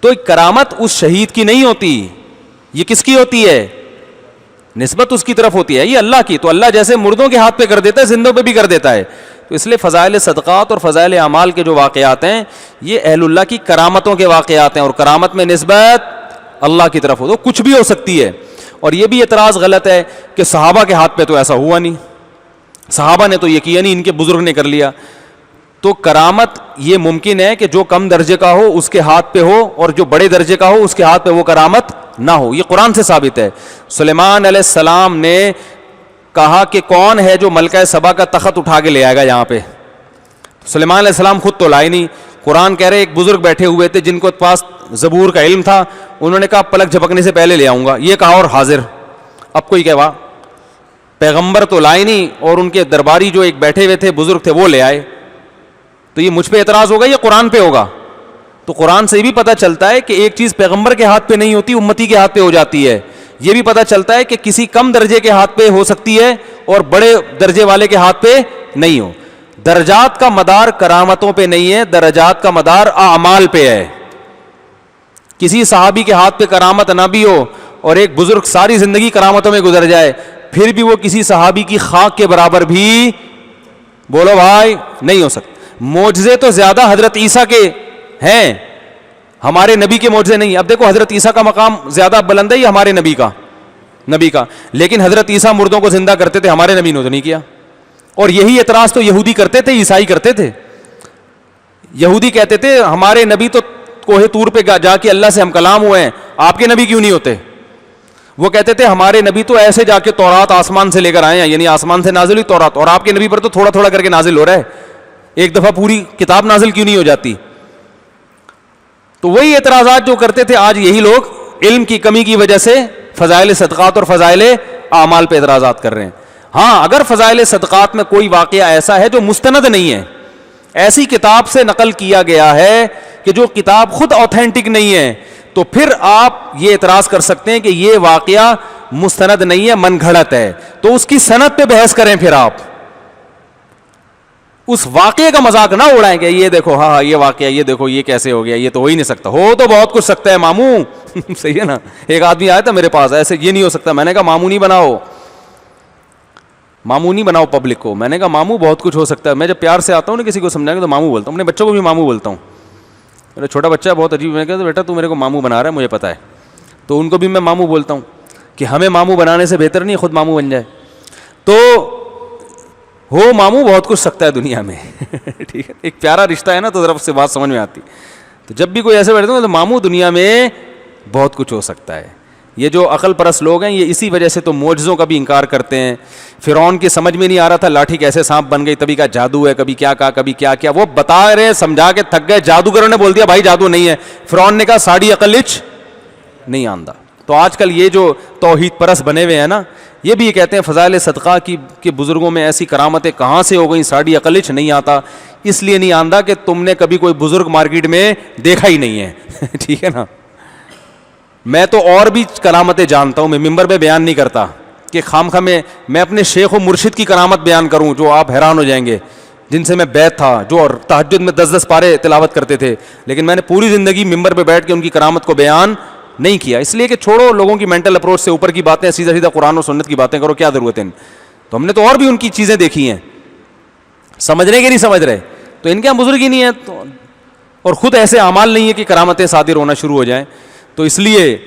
تو کرامت اس شہید کی نہیں ہوتی, یہ کس کی ہوتی ہے؟ نسبت اس کی طرف ہوتی ہے, یہ اللہ کی. تو اللہ جیسے مردوں کے ہاتھ پہ کر دیتا ہے, زندوں پہ بھی کر دیتا ہے. تو اس لیے فضائل صدقات اور فضائل اعمال کے جو واقعات ہیں یہ اہل اللہ کی کرامتوں کے واقعات ہیں, اور کرامت میں نسبت اللہ کی طرف ہو تو کچھ بھی ہو سکتی ہے. اور یہ بھی اعتراض غلط ہے کہ صحابہ کے ہاتھ پہ تو ایسا ہوا نہیں, صحابہ نے تو یہ کیا نہیں, ان کے بزرگ نے کر لیا. تو کرامت یہ ممکن ہے کہ جو کم درجے کا ہو اس کے ہاتھ پہ ہو, اور جو بڑے درجے کا ہو اس کے ہاتھ پہ وہ کرامت نہ ہو. یہ قرآن سے ثابت ہے. سلیمان علیہ السلام نے کہا کہ کون ہے جو ملکہ سبا کا تخت اٹھا کے لے آئے گا یہاں پہ. سلیمان علیہ السلام خود تو لائے نہیں. قرآن کہہ رہے ایک بزرگ بیٹھے ہوئے تھے جن کو پاس زبور کا علم تھا, انہوں نے کہا پلک جھپکنے سے پہلے لے آؤں گا. یہ کہا اور حاضر. اب کوئی کہوا پیغمبر تو لائے نہیں, اور ان کے درباری جو ایک بیٹھے ہوئے تھے بزرگ تھے وہ لے آئے. تو یہ مجھ پہ اعتراض ہوگا, یہ قرآن پہ ہوگا. تو قرآن سے بھی پتہ چلتا ہے کہ ایک چیز پیغمبر کے ہاتھ پہ نہیں ہوتی, امتی کے ہاتھ پہ ہو جاتی ہے. یہ بھی پتہ چلتا ہے کہ کسی کم درجے کے ہاتھ پہ ہو سکتی ہے اور بڑے درجے والے کے ہاتھ پہ نہیں ہو. درجات کا مدار کرامتوں پہ نہیں ہے, درجات کا مدار اعمال پہ ہے. کسی صحابی کے ہاتھ پہ کرامت نہ بھی ہو اور ایک بزرگ ساری زندگی کرامتوں میں گزر جائے, پھر بھی وہ کسی صحابی کی خاک کے برابر بھی بولو بھائی نہیں ہو سکتا. معجزے تو زیادہ حضرت عیسیٰ کے ہیں, ہمارے نبی کے معجزے نہیں. اب دیکھو حضرت عیسیٰ کا مقام زیادہ بلند ہے یا ہمارے نبی کا, لیکن حضرت عیسیٰ مردوں کو زندہ کرتے تھے, ہمارے نبی نے تو نہیں کیا. اور یہی اعتراض تو یہودی کرتے تھے, عیسائی کرتے تھے. یہودی کہتے تھے ہمارے نبی تو کوہ طور پہ جا کے اللہ سے ہم کلام ہوئے ہیں, آپ کے نبی کیوں نہیں ہوتے؟ وہ کہتے تھے ہمارے نبی تو ایسے جا کے تورات آسمان سے لے کر آئے ہیں, یعنی آسمان سے نازل ہوئی تورات, اور آپ کے نبی پر تو تھوڑا تھوڑا کر کے نازل ہو رہا ہے, ایک دفعہ پوری کتاب نازل کیوں نہیں ہو جاتی؟ تو وہی اعتراضات جو کرتے تھے آج یہی لوگ علم کی کمی کی وجہ سے فضائل صدقات اور فضائل اعمال پہ اعتراضات کر رہے ہیں. ہاں اگر فضائل صدقات میں کوئی واقعہ ایسا ہے جو مستند نہیں ہے, ایسی کتاب سے نقل کیا گیا ہے کہ جو کتاب خود اوتھینٹک نہیں ہے, تو پھر آپ یہ اعتراض کر سکتے ہیں کہ یہ واقعہ مستند نہیں ہے, من گھڑت ہے. تو اس کی سند پہ بحث کریں, پھر آپ اس واقعے کا مذاق نہ اڑائیں کہ یہ دیکھو ہاں یہ واقعہ, یہ دیکھو یہ کیسے ہو گیا, یہ تو ہو ہی نہیں سکتا. ہو تو بہت کچھ سکتا ہے ماموں. صحیح ہے نا. ایک آدمی آیا تھا میرے پاس, ایسے یہ نہیں ہو سکتا. میں نے کہا ماموں نہیں بناؤ, ماموں نہیں بناؤ پبلک کو. میں نے کہا ماموں بہت کچھ ہو سکتا ہے. میں جب پیار سے آتا ہوں نا کسی کو سمجھانے تو ماموں بولتا ہوں, اپنے بچوں کو بھی ماموں بولتا ہوں. میرا چھوٹا بچہ ہے بہت عجیب, میں کہتا بیٹا تو میرے کو ماموں بنا رہا ہے, مجھے پتا ہے. تو ان کو بھی میں ماموں بولتا ہوں کہ ہمیں ماموں بنانے سے بہتر نہیں خود ماموں بن جائے. تو ہو ماموں بہت کچھ سکتا ہے دنیا میں. ٹھیک ہے, ایک پیارا رشتہ ہے نا تو ذرا سے بات سمجھ میں آتی. تو جب بھی کوئی ایسے بیٹھتے ہیں تو ماموں دنیا میں بہت کچھ ہو سکتا ہے. یہ جو عقل پرست لوگ ہیں یہ اسی وجہ سے تو معجزوں کا بھی انکار کرتے ہیں. فرعون کی سمجھ میں نہیں آ رہا تھا لاٹھی کیسے سانپ بن گئی, تبھی کا جادو ہے, کبھی کیا کہا کبھی کیا کیا. وہ بتا رہے سمجھا کے تھک گئے, جادوگروں نے بول دیا بھائی جادو نہیں ہے. فرعون نے کہا ساڑی عقل لچ نہیں آندا. تو آج کل یہ جو توحید پرست بنے ہوئے ہیں نا, یہ بھی یہ کہتے ہیں فضائل صدقہ کی کہ بزرگوں میں ایسی کرامتیں کہاں سے ہو گئیں, ساڑی عقل لچ نہیں آتا. اس لیے نہیں آندا کہ تم نے کبھی کوئی بزرگ مارکیٹ میں دیکھا ہی نہیں ہے. ٹھیک ہے نا. میں تو اور بھی کرامتیں جانتا ہوں, میں ممبر پہ بیان نہیں کرتا کہ خامخواہ میں اپنے شیخ و مرشد کی کرامت بیان کروں جو آپ حیران ہو جائیں گے, جن سے میں بیعت تھا, جو تہجد میں 10 پارے تلاوت کرتے تھے, لیکن میں نے پوری زندگی ممبر پہ بیٹھ کے ان کی کرامت کو بیان نہیں کیا. اس لیے کہ چھوڑو لوگوں کی مینٹل اپروچ سے اوپر کی باتیں, سیدھا سیدھا قرآن و سنت کی باتیں کرو, کیا ضرورت ہے. تو ہم نے تو اور بھی ان کی چیزیں دیکھی ہیں, سمجھنے کے نہیں سمجھ رہے, تو ان کے یہاں بزرگ ہی نہیں ہے تو, اور خود ایسے اعمال نہیں ہے کہ کرامتیں صادر ہونا شروع ہو جائیں. تو اس لیے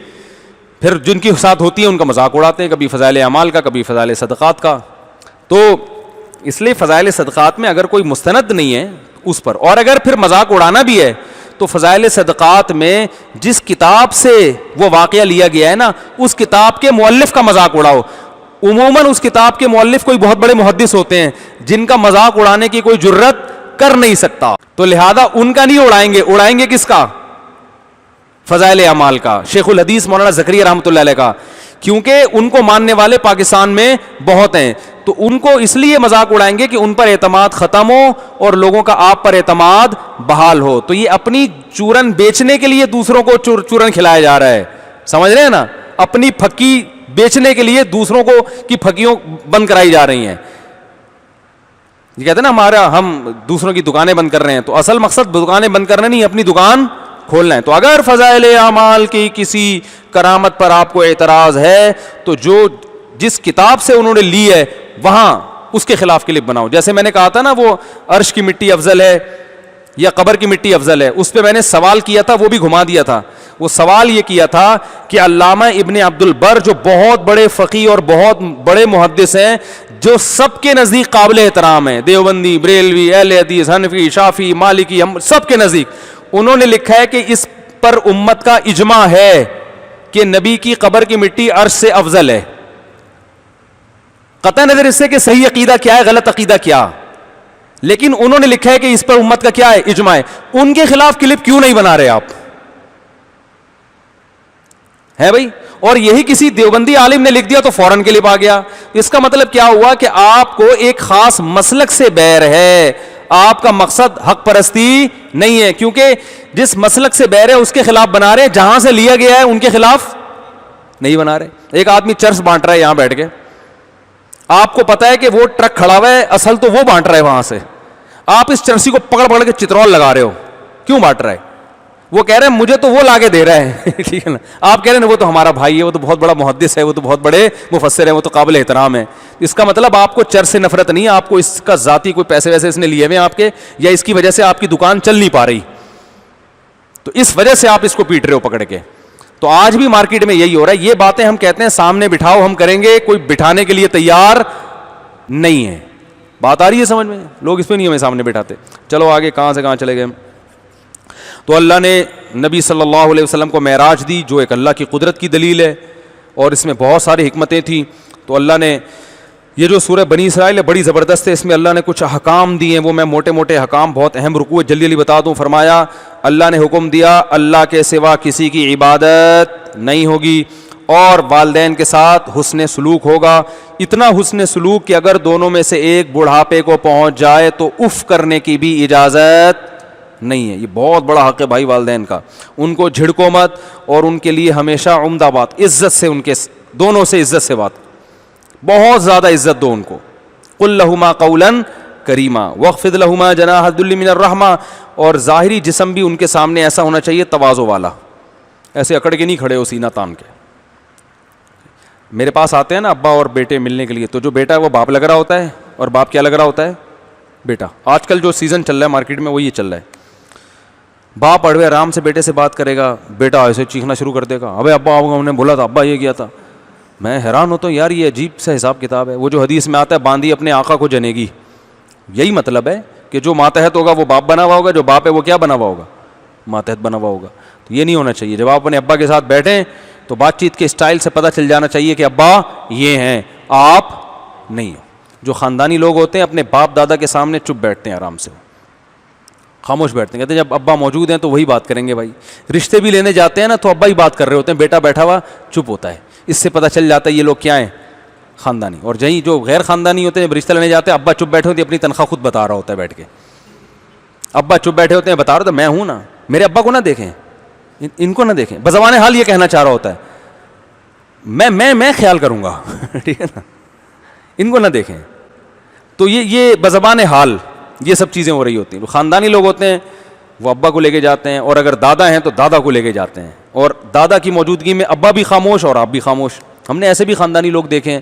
پھر جن کی ساتھ ہوتی ہے ان کا مذاق اڑاتے ہیں, کبھی فضائل اعمال کا, کبھی فضائل صدقات کا. تو اس لیے فضائل صدقات میں اگر کوئی مستند نہیں ہے اس پر, اور اگر پھر مذاق اڑانا بھی ہے تو فضائل صدقات میں جس کتاب سے وہ واقعہ لیا گیا ہے نا, اس کتاب کے مؤلف کا مذاق اڑاؤ. عموماً اس کتاب کے مؤلف کوئی بہت بڑے محدث ہوتے ہیں جن کا مذاق اڑانے کی کوئی جرت کر نہیں سکتا, تو لہذا ان کا نہیں اڑائیں گے کس کا؟ فضائل اعمال کا, شیخ الحدیث مولانا زکریا رحمۃ اللہ علیہ کا, کیونکہ ان کو ماننے والے پاکستان میں بہت ہیں, تو ان کو اس لیے مذاق اڑائیں گے کہ ان پر اعتماد ختم ہو اور لوگوں کا آپ پر اعتماد بحال ہو. تو یہ اپنی چورن بیچنے کے لیے دوسروں کو چورن کھلایا جا رہا ہے, سمجھ رہے ہیں نا, اپنی پھکی بیچنے کے لیے دوسروں کو کی پھکیوں بند کرائی جا رہی ہیں. یہ کہتے ہیں نا ہم دوسروں کی دکانیں بند کر رہے ہیں, تو اصل مقصد دکانیں بند کرنا نہیں, اپنی دکان کھولنا ہے. تو اگر فضائل اعمال کی کسی کرامت پر آپ کو اعتراض ہے تو جس کتاب سے انہوں نے لی ہے وہاں اس کے خلاف کلپ بناؤ. جیسے میں نے کہا تھا نا وہ عرش کی مٹی افضل ہے یا قبر کی مٹی افضل ہے, اس پہ میں نے سوال کیا تھا, وہ بھی گھما دیا تھا. وہ سوال یہ کیا تھا کہ علامہ ابن عبد البر جو بہت بڑے فقیہ اور بہت بڑے محدث ہیں, جو سب کے نزدیک قابل احترام ہیں, دیوبندی, بریلوی, اہل حدیث, حنفی, شافعی, مالکی, سب کے نزدیک, انہوں نے لکھا ہے کہ اس پر امت کا اجماع ہے کہ نبی کی قبر کی مٹی عرش سے افضل ہے. قطع نظر اس سے کہ صحیح عقیدہ کیا ہے, غلط عقیدہ کیا, لیکن انہوں نے لکھا ہے کہ اس پر امت کا کیا ہے, اجماع ہے. ان کے خلاف کلپ کیوں نہیں بنا رہے آپ؟ ہے بھائی, اور یہی کسی دیوبندی عالم نے لکھ دیا تو فوراً کلپ آ گیا. اس کا مطلب کیا ہوا کہ آپ کو ایک خاص مسلک سے بیر ہے, آپ کا مقصد حق پرستی نہیں ہے, کیونکہ جس مسلک سے بیر ہے اس کے خلاف بنا رہے, جہاں سے لیا گیا ہے ان کے خلاف نہیں بنا رہے. ایک آدمی چرس بانٹ رہا ہے یہاں بیٹھ کے, آپ کو پتا ہے کہ وہ ٹرک کھڑا ہوا ہے, اصل تو وہ بانٹ رہا ہے وہاں سے, آپ اس چرسی کو پکڑ کے چترول لگا رہے ہو, کیوں بانٹ رہا ہے؟ وہ کہہ رہے ہیں مجھے تو وہ لا کے دے رہا ہے, ٹھیک ہے نا, آپ کہہ رہے ہیں وہ تو ہمارا بھائی ہے, وہ تو بہت بڑا محدث ہے, وہ تو بہت بڑے مفسر ہے, وہ تو قابل احترام ہے. اس کا مطلب آپ کو چرس سے نفرت نہیں ہے, آپ کو اس کا ذاتی کوئی پیسے ویسے اس نے لیے ہوئے آپ کے, یا اس کی وجہ سے آپ کی دکان چل نہیں پا رہی, تو اس وجہ سے آپ اس کو پیٹ رہے ہو پکڑ کے. تو آج بھی مارکیٹ میں یہی ہو رہا ہے. یہ باتیں ہم کہتے ہیں سامنے بٹھاؤ, ہم کریں گے, کوئی بٹھانے کے لیے تیار نہیں ہے. بات آ رہی ہے سمجھ میں؟ لوگ اس پہ نہیں ہمیں سامنے بٹھاتے. چلو آگے کہاں سے کہاں چلے گئے. تو اللہ نے نبی صلی اللہ علیہ وسلم کو معراج دی, جو ایک اللہ کی قدرت کی دلیل ہے, اور اس میں بہت ساری حکمتیں تھیں. تو اللہ نے یہ جو سورہ بنی اسرائیل ہے بڑی زبردست ہے, اس میں اللہ نے کچھ احکام دیے ہیں, وہ میں موٹے موٹے احکام, بہت اہم رکوع جلدی جلدی بتا دوں. فرمایا اللہ نے حکم دیا اللہ کے سوا کسی کی عبادت نہیں ہوگی, اور والدین کے ساتھ حسن سلوک ہوگا. اتنا حسن سلوک کہ اگر دونوں میں سے ایک بڑھاپے کو پہنچ جائے تو اف کرنے کی بھی اجازت نہیں ہے. یہ بہت بڑا حق ہے بھائی والدین کا, ان کو جھڑکو مت, اور ان کے لیے ہمیشہ عمدہ بات, عزت سے, ان کے دونوں سے عزت سے بات, بہت زیادہ عزت دو ان کو. قل لہما قولا کریما واخفض لہما جناح الذل من الرحمہ, اور ظاہری جسم بھی ان کے سامنے ایسا ہونا چاہیے تواضع والا, ایسے اکڑ کے نہیں کھڑے ہو سینہ تان کے. میرے پاس آتے ہیں نا ابا اور بیٹے ملنے کے لیے, تو جو بیٹا ہے وہ باپ لگ رہا ہوتا ہے, اور باپ کیا لگ رہا ہوتا ہے, بیٹا. آج کل جو سیزن چل رہا ہے مارکیٹ میں وہ یہ چل رہا ہے, باپ اڑوے آرام سے بیٹے سے بات کرے گا, بیٹا ایسے چیخنا شروع کر دے گا, ابے ابا ہم نے بولا تھا, ابا یہ کیا تھا. میں حیران ہوتا ہوں یار, یہ عجیب سا حساب کتاب ہے. وہ جو حدیث میں آتا ہے باندھی اپنے آقا کو جنے گی, یہی مطلب ہے کہ جو ماتحت ہوگا وہ باپ بنا ہوا ہوگا, جو باپ ہے وہ کیا بنا ہوا ہوگا, ماتحت بنا ہوا ہوگا. تو یہ نہیں ہونا چاہیے. جب آپ اپنے ابا کے ساتھ بیٹھیں تو بات چیت کے اسٹائل سے پتہ چل جانا چاہیے کہ ابا یہ ہیں, آپ نہیں ہو. جو خاندانی لوگ ہوتے ہیں اپنے باپ دادا کے سامنے چپ بیٹھتے ہیں, آرام سے خاموش بیٹھتے ہیں, کہتے ہیں جب ابا موجود ہیں تو وہی بات کریں گے. بھائی رشتے بھی لینے جاتے ہیں نا تو ابا ہی بات کر رہے ہوتے ہیں, بیٹا بیٹھا ہوا چپ ہوتا ہے. اس سے پتہ چل جاتا ہے یہ لوگ کیا ہیں, خاندانی. اور جہیں جو غیر خاندانی ہوتے ہیں, جب رشتہ لینے جاتے ہیں ابا چپ بیٹھے ہوتے ہیں, اپنی تنخواہ خود بتا رہا ہوتا ہے بیٹھ کے. ابا چپ بیٹھے ہوتے ہیں, بتا رہا تھا میں ہوں نا, میرے ابا کو نہ دیکھیں, ان کو نہ دیکھیں. بزبان حال یہ کہنا چاہ رہا ہوتا ہے میں خیال کروں گا, ٹھیک ہے نا, ان کو نہ دیکھیں. تو یہ بزبان حال یہ سب چیزیں ہو رہی ہوتی ہیں. خاندانی لوگ ہوتے ہیں وہ ابا کو لے کے جاتے ہیں, اور اگر دادا ہیں تو دادا کو لے کے جاتے ہیں, اور دادا کی موجودگی میں ابا بھی خاموش اور آپ بھی خاموش. ہم نے ایسے بھی خاندانی لوگ دیکھے ہیں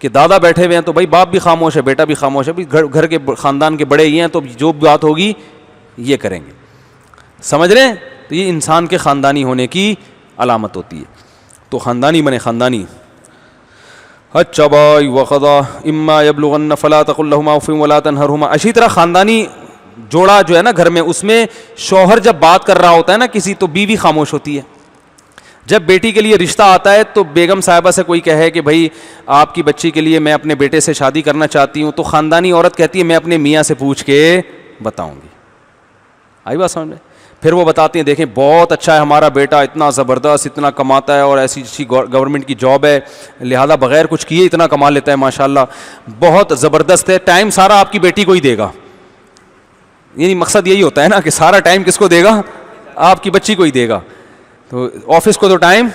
کہ دادا بیٹھے ہوئے ہیں تو بھائی باپ بھی خاموش ہے, بیٹا بھی خاموش ہے, گھر کے خاندان کے بڑے ہی ہیں تو جو بات ہوگی یہ کریں گے. سمجھ رہے ہیں؟ تو یہ انسان کے خاندانی ہونے کی علامت ہوتی ہے. تو خاندانی بنے خاندانی. اچھا بھائی وقضا اما یبلغن فلا تقل لهما اف ولا تنهرهما. اسی طرح خاندانی جوڑا جو ہے نا گھر میں, اس میں شوہر جب بات کر رہا ہوتا ہے نا کسی, تو بیوی خاموش ہوتی ہے. جب بیٹی کے لیے رشتہ آتا ہے تو بیگم صاحبہ سے کوئی کہے کہ بھائی آپ کی بچی کے لیے میں اپنے بیٹے سے شادی کرنا چاہتی ہوں, تو خاندانی عورت کہتی ہے میں اپنے میاں سے پوچھ کے بتاؤں گی. آئی بات سمجھ میں؟ پھر وہ بتاتے ہیں دیکھیں بہت اچھا ہے ہمارا بیٹا, اتنا زبردست, اتنا کماتا ہے, اور ایسی اچھی گورنمنٹ کی جاب ہے, لہذا بغیر کچھ کیے اتنا کما لیتا ہے, ماشاءاللہ بہت زبردست ہے, ٹائم سارا آپ کی بیٹی کو ہی دے گا. یعنی مقصد یہی ہوتا ہے نا کہ سارا ٹائم کس کو دے گا؟ آپ کی بچی کو ہی دے گا. تو آفس کو تو ٹائم,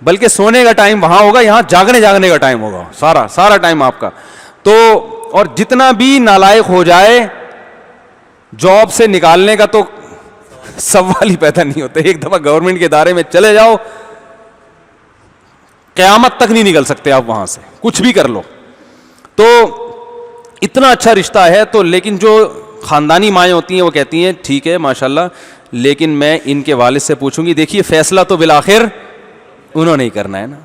بلکہ سونے کا ٹائم وہاں ہوگا, یہاں جاگنے کا ٹائم ہوگا, سارا ٹائم آپ کا. تو اور جتنا بھی نالائق ہو جائے جاب سے نکالنے کا تو سوال ہی پیدا نہیں ہوتا. ایک دفعہ گورنمنٹ کے ادارے میں چلے جاؤ قیامت تک نہیں نکل سکتے آپ وہاں سے, کچھ بھی کر لو. تو اتنا اچھا رشتہ ہے. تو لیکن جو خاندانی مائیں ہوتی ہیں وہ کہتی ہیں ٹھیک ہے ماشاءاللہ, لیکن میں ان کے والد سے پوچھوں گی. دیکھیے فیصلہ تو بالآخر انہوں نے ہی کرنا ہے نا,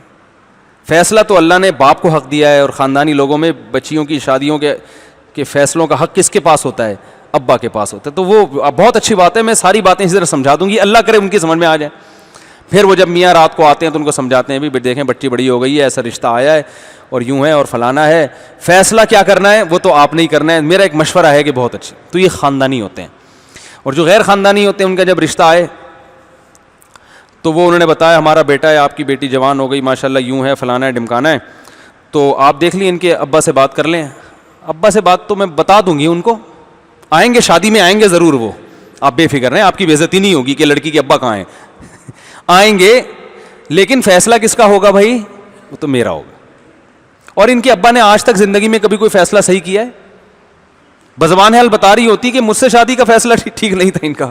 فیصلہ تو اللہ نے باپ کو حق دیا ہے, اور خاندانی لوگوں میں بچیوں کی شادیوں کے فیصلوں کا حق کس کے پاس ہوتا ہے؟ ابا کے پاس ہوتا ہے. تو وہ بہت اچھی بات ہے, میں ساری باتیں اسی طرح سمجھا دوں گی, اللہ کرے ان کی سمجھ میں آ جائے. پھر وہ جب میاں رات کو آتے ہیں تو ان کو سمجھاتے ہیں بھی دیکھیں بچی بڑی ہو گئی ہے, ایسا رشتہ آیا ہے اور یوں ہے اور فلانا ہے, فیصلہ کیا کرنا ہے وہ تو آپ نہیں کرنا ہے, میرا ایک مشورہ ہے کہ بہت اچھی. تو یہ خاندانی ہوتے ہیں. اور جو غیر خاندانی ہوتے ہیں ان کا جب رشتہ آئے تو وہ انہوں نے بتایا ہمارا بیٹا ہے, آپ کی بیٹی جوان ہو گئی ماشاءاللہ, یوں ہے فلانا ہے ڈمکانا ہے, تو آپ دیکھ لیں ان کے ابا سے بات کر لیں. ابا سے بات تو میں بتا دوں گی ان کو, آئیں گے شادی میں, آئیں گے ضرور, وہ آپ بے فکر رہیں, آپ کی بے عزتی نہیں ہوگی کہ لڑکی کے ابا کہاں ہیں. آئیں گے, لیکن فیصلہ کس کا ہوگا بھائی؟ وہ تو میرا ہوگا. اور ان کے ابا نے آج تک زندگی میں کبھی کوئی فیصلہ صحیح کیا ہے؟ بزبان حال بتا رہی ہوتی کہ مجھ سے شادی کا فیصلہ ٹھیک نہیں تھا ان کا.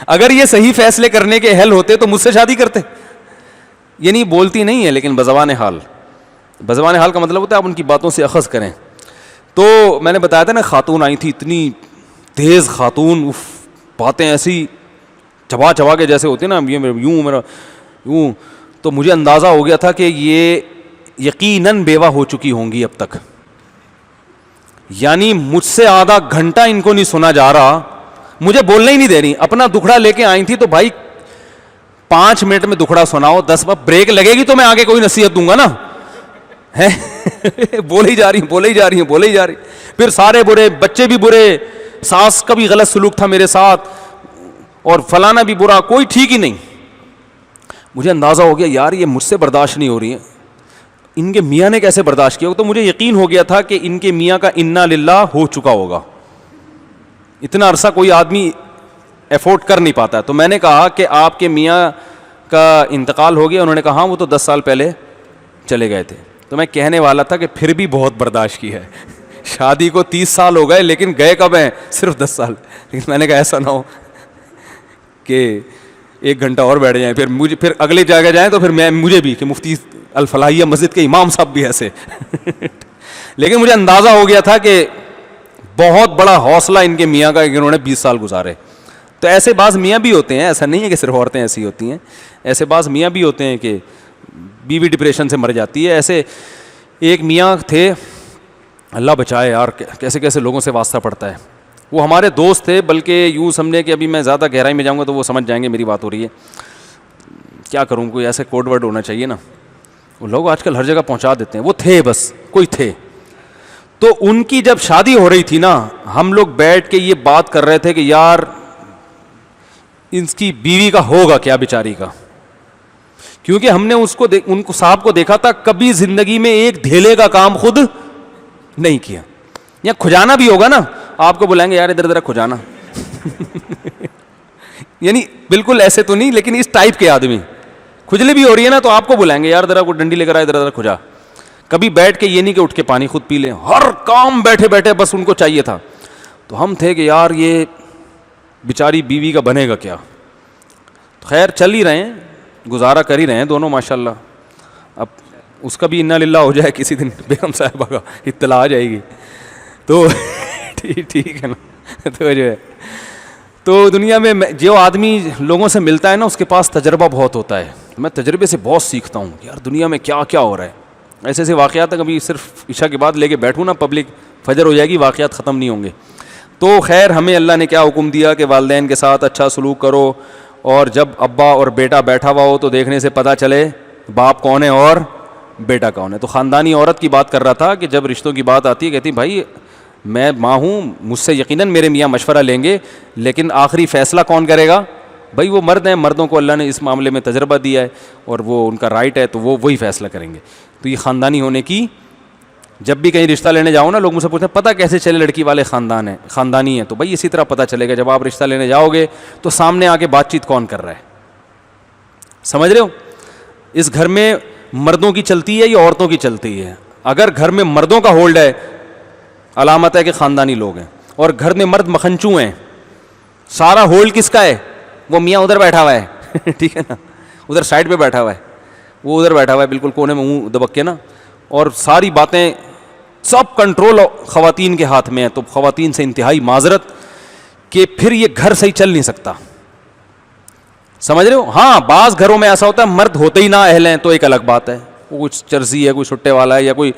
اگر یہ صحیح فیصلے کرنے کے اہل ہوتے تو مجھ سے شادی کرتے. یعنی بولتی نہیں ہے لیکن بزبان حال کا مطلب ہوتا ہے آپ ان کی باتوں سے اخذ کریں. تو میں نے بتایا تھا نا خاتون آئی تھی, اتنی تیز خاتون, باتیں ایسی چبا کے جیسے ہوتی ہیں نا, یوں, تو مجھے اندازہ ہو گیا تھا کہ یہ یقیناً بیوہ ہو چکی ہوں گی اب تک. یعنی مجھ سے آدھا گھنٹہ ان کو نہیں سنا جا رہا, مجھے بولنا ہی نہیں دے رہی. اپنا دکھڑا لے کے آئی تھی تو بھائی 5 منٹ میں دکھڑا سناؤ, 10 بار بریک لگے گی تو میں آگے کوئی نصیحت دوں گا نا. بولے ہی جا رہی. پھر سارے برے, بچے بھی برے, ساس کا بھی غلط سلوک تھا میرے ساتھ, اور فلانا بھی برا, کوئی ٹھیک ہی نہیں. مجھے اندازہ ہو گیا یار یہ مجھ سے برداشت نہیں ہو رہی ہے, ان کے میاں نے کیسے برداشت کیا. تو مجھے یقین ہو گیا تھا کہ ان کے میاں کا انا للہ ہو چکا ہوگا. اتنا عرصہ کوئی آدمی ایفورٹ کر نہیں پاتا. تو میں نے کہا کہ آپ کے میاں کا انتقال ہو گیا؟ انہوں نے کہا ہاں وہ تو 10 سال پہلے چلے گئے تھے. تو میں کہنے والا تھا کہ پھر بھی بہت برداشت کی ہے, شادی کو 30 سال ہو گئے لیکن گئے کب ہیں؟ صرف 10 سال. لیکن میں نے کہا ایسا نہ ہو کہ 1 گھنٹہ اور بیٹھ جائیں, پھر اگلے جگہ جائیں تو پھر مجھے بھی کہ مفتی الفلاحیہ مسجد کے امام صاحب بھی ایسے. لیکن مجھے اندازہ ہو گیا تھا کہ بہت بڑا حوصلہ ان کے میاں کا کہ انہوں نے 20 سال گزارے. تو ایسے بعض میاں بھی ہوتے ہیں, ایسا نہیں ہے کہ صرف عورتیں ایسی ہوتی ہیں, ایسے بعض میاں بھی ہوتے ہیں کہ بیوی ڈپریشن سے مر جاتی ہے. ایسے ایک میاں تھے, اللہ بچائے یار, کیسے کیسے لوگوں سے واسطہ پڑتا ہے. وہ ہمارے دوست تھے, بلکہ یوں سمجھے کہ ابھی میں زیادہ گہرائی میں جاؤں گا تو وہ سمجھ جائیں گے میری بات ہو رہی ہے. کیا کروں, کوئی ایسے کوڈ ورڈ ہونا چاہیے نا, وہ لوگ آج کل ہر جگہ پہنچا دیتے ہیں. وہ تھے, بس کوئی تھے. تو ان کی جب شادی ہو رہی تھی نا, ہم لوگ بیٹھ کے یہ بات کر رہے تھے کہ یار ان کی بیوی کا ہوگا کیا بیچاری کا, کیونکہ ہم نے ان کو صاحب کو دیکھا تھا کبھی زندگی میں ایک دھیلے کا کام خود نہیں کیا. یا کھجانا بھی ہوگا نا, آپ کو بلائیں گے یار ادھر ادھر کھجانا. یعنی بالکل ایسے تو نہیں, لیکن اس ٹائپ کے آدمی. کھجلی بھی ہو رہی ہے نا تو آپ کو بلائیں گے یار ذرا کوئی ڈنڈی لے کر آئے, ادھر ادھر کھجا. کبھی بیٹھ کے یہ نہیں کہ اٹھ کے پانی خود پی لیں, ہر کام بیٹھے بیٹھے بس ان کو چاہیے تھا. تو ہم تھے کہ یار یہ بیچاری بیوی کا بنے گا کیا. خیر چل ہی رہے ہیں, گزارا کر ہی رہے ہیں دونوں ماشاءاللہ. اب اس کا بھی انا للہ ہو جائے کسی دن, بیگم صاحبہ کا اطلاع آ جائے گی تو ٹھیک ہے نا. تو جو ہے تو دنیا میں جو آدمی لوگوں سے ملتا ہے نا اس کے پاس تجربہ بہت ہوتا ہے. میں تجربے سے بہت سیکھتا ہوں یار دنیا میں کیا کیا ہو رہا ہے. ایسے ایسے واقعات کبھی صرف عشاء کے بعد لے کے بیٹھوں نا پبلک, فجر ہو جائے گی واقعات ختم نہیں ہوں گے. تو خیر ہمیں اللہ نے کیا حکم دیا کہ والدین کے ساتھ اچھا سلوک کرو, اور جب ابا اور بیٹا بیٹھا ہوا ہو تو دیکھنے سے پتہ چلے باپ کون ہے اور بیٹا کون ہے. تو خاندانی عورت کی بات کر رہا تھا کہ جب رشتوں کی بات آتی ہے کہتی بھائی میں ماں ہوں, مجھ سے یقیناً میرے میاں مشورہ لیں گے, لیکن آخری فیصلہ کون کرے گا؟ بھائی وہ مرد ہیں, مردوں کو اللہ نے اس معاملے میں تجربہ دیا ہے اور وہ ان کا رائٹ ہے, تو وہ وہی فیصلہ کریں گے. تو یہ خاندانی ہونے کی, جب بھی کہیں رشتہ لینے جاؤ نا لوگ مجھ سے پوچھتے ہیں پتہ کیسے چلے لڑکی والے خاندان ہیں خاندانی ہیں, تو بھائی اسی طرح پتہ چلے گا جب آپ رشتہ لینے جاؤ گے تو سامنے آ کے بات چیت کون کر رہا ہے. سمجھ رہے ہو؟ اس گھر میں مردوں کی چلتی ہے یا عورتوں کی چلتی ہے؟ اگر گھر میں مردوں کا ہولڈ ہے علامت ہے کہ خاندانی لوگ ہیں, اور گھر میں مرد مکھنچو ہیں, سارا ہولڈ کس کا ہے؟ وہ میاں ادھر بیٹھا ہوا ہے ٹھیک ہے نا, ادھر سائڈ پہ بیٹھا ہوا ہے, وہ ادھر بیٹھا ہوا ہے بالکل کونے میں منہ دبک کے نا, اور ساری باتیں سب کنٹرول خواتین کے ہاتھ میں ہے. تو خواتین سے انتہائی معذرت کہ پھر یہ گھر صحیح چل نہیں سکتا. سمجھ رہے ہو؟ ہاں بعض گھروں میں ایسا ہوتا ہے مرد ہوتے ہی نہ اہل ہیں تو ایک الگ بات ہے, وہ کچھ چرسی ہے, کوئی چھٹے والا ہے, یا کوئی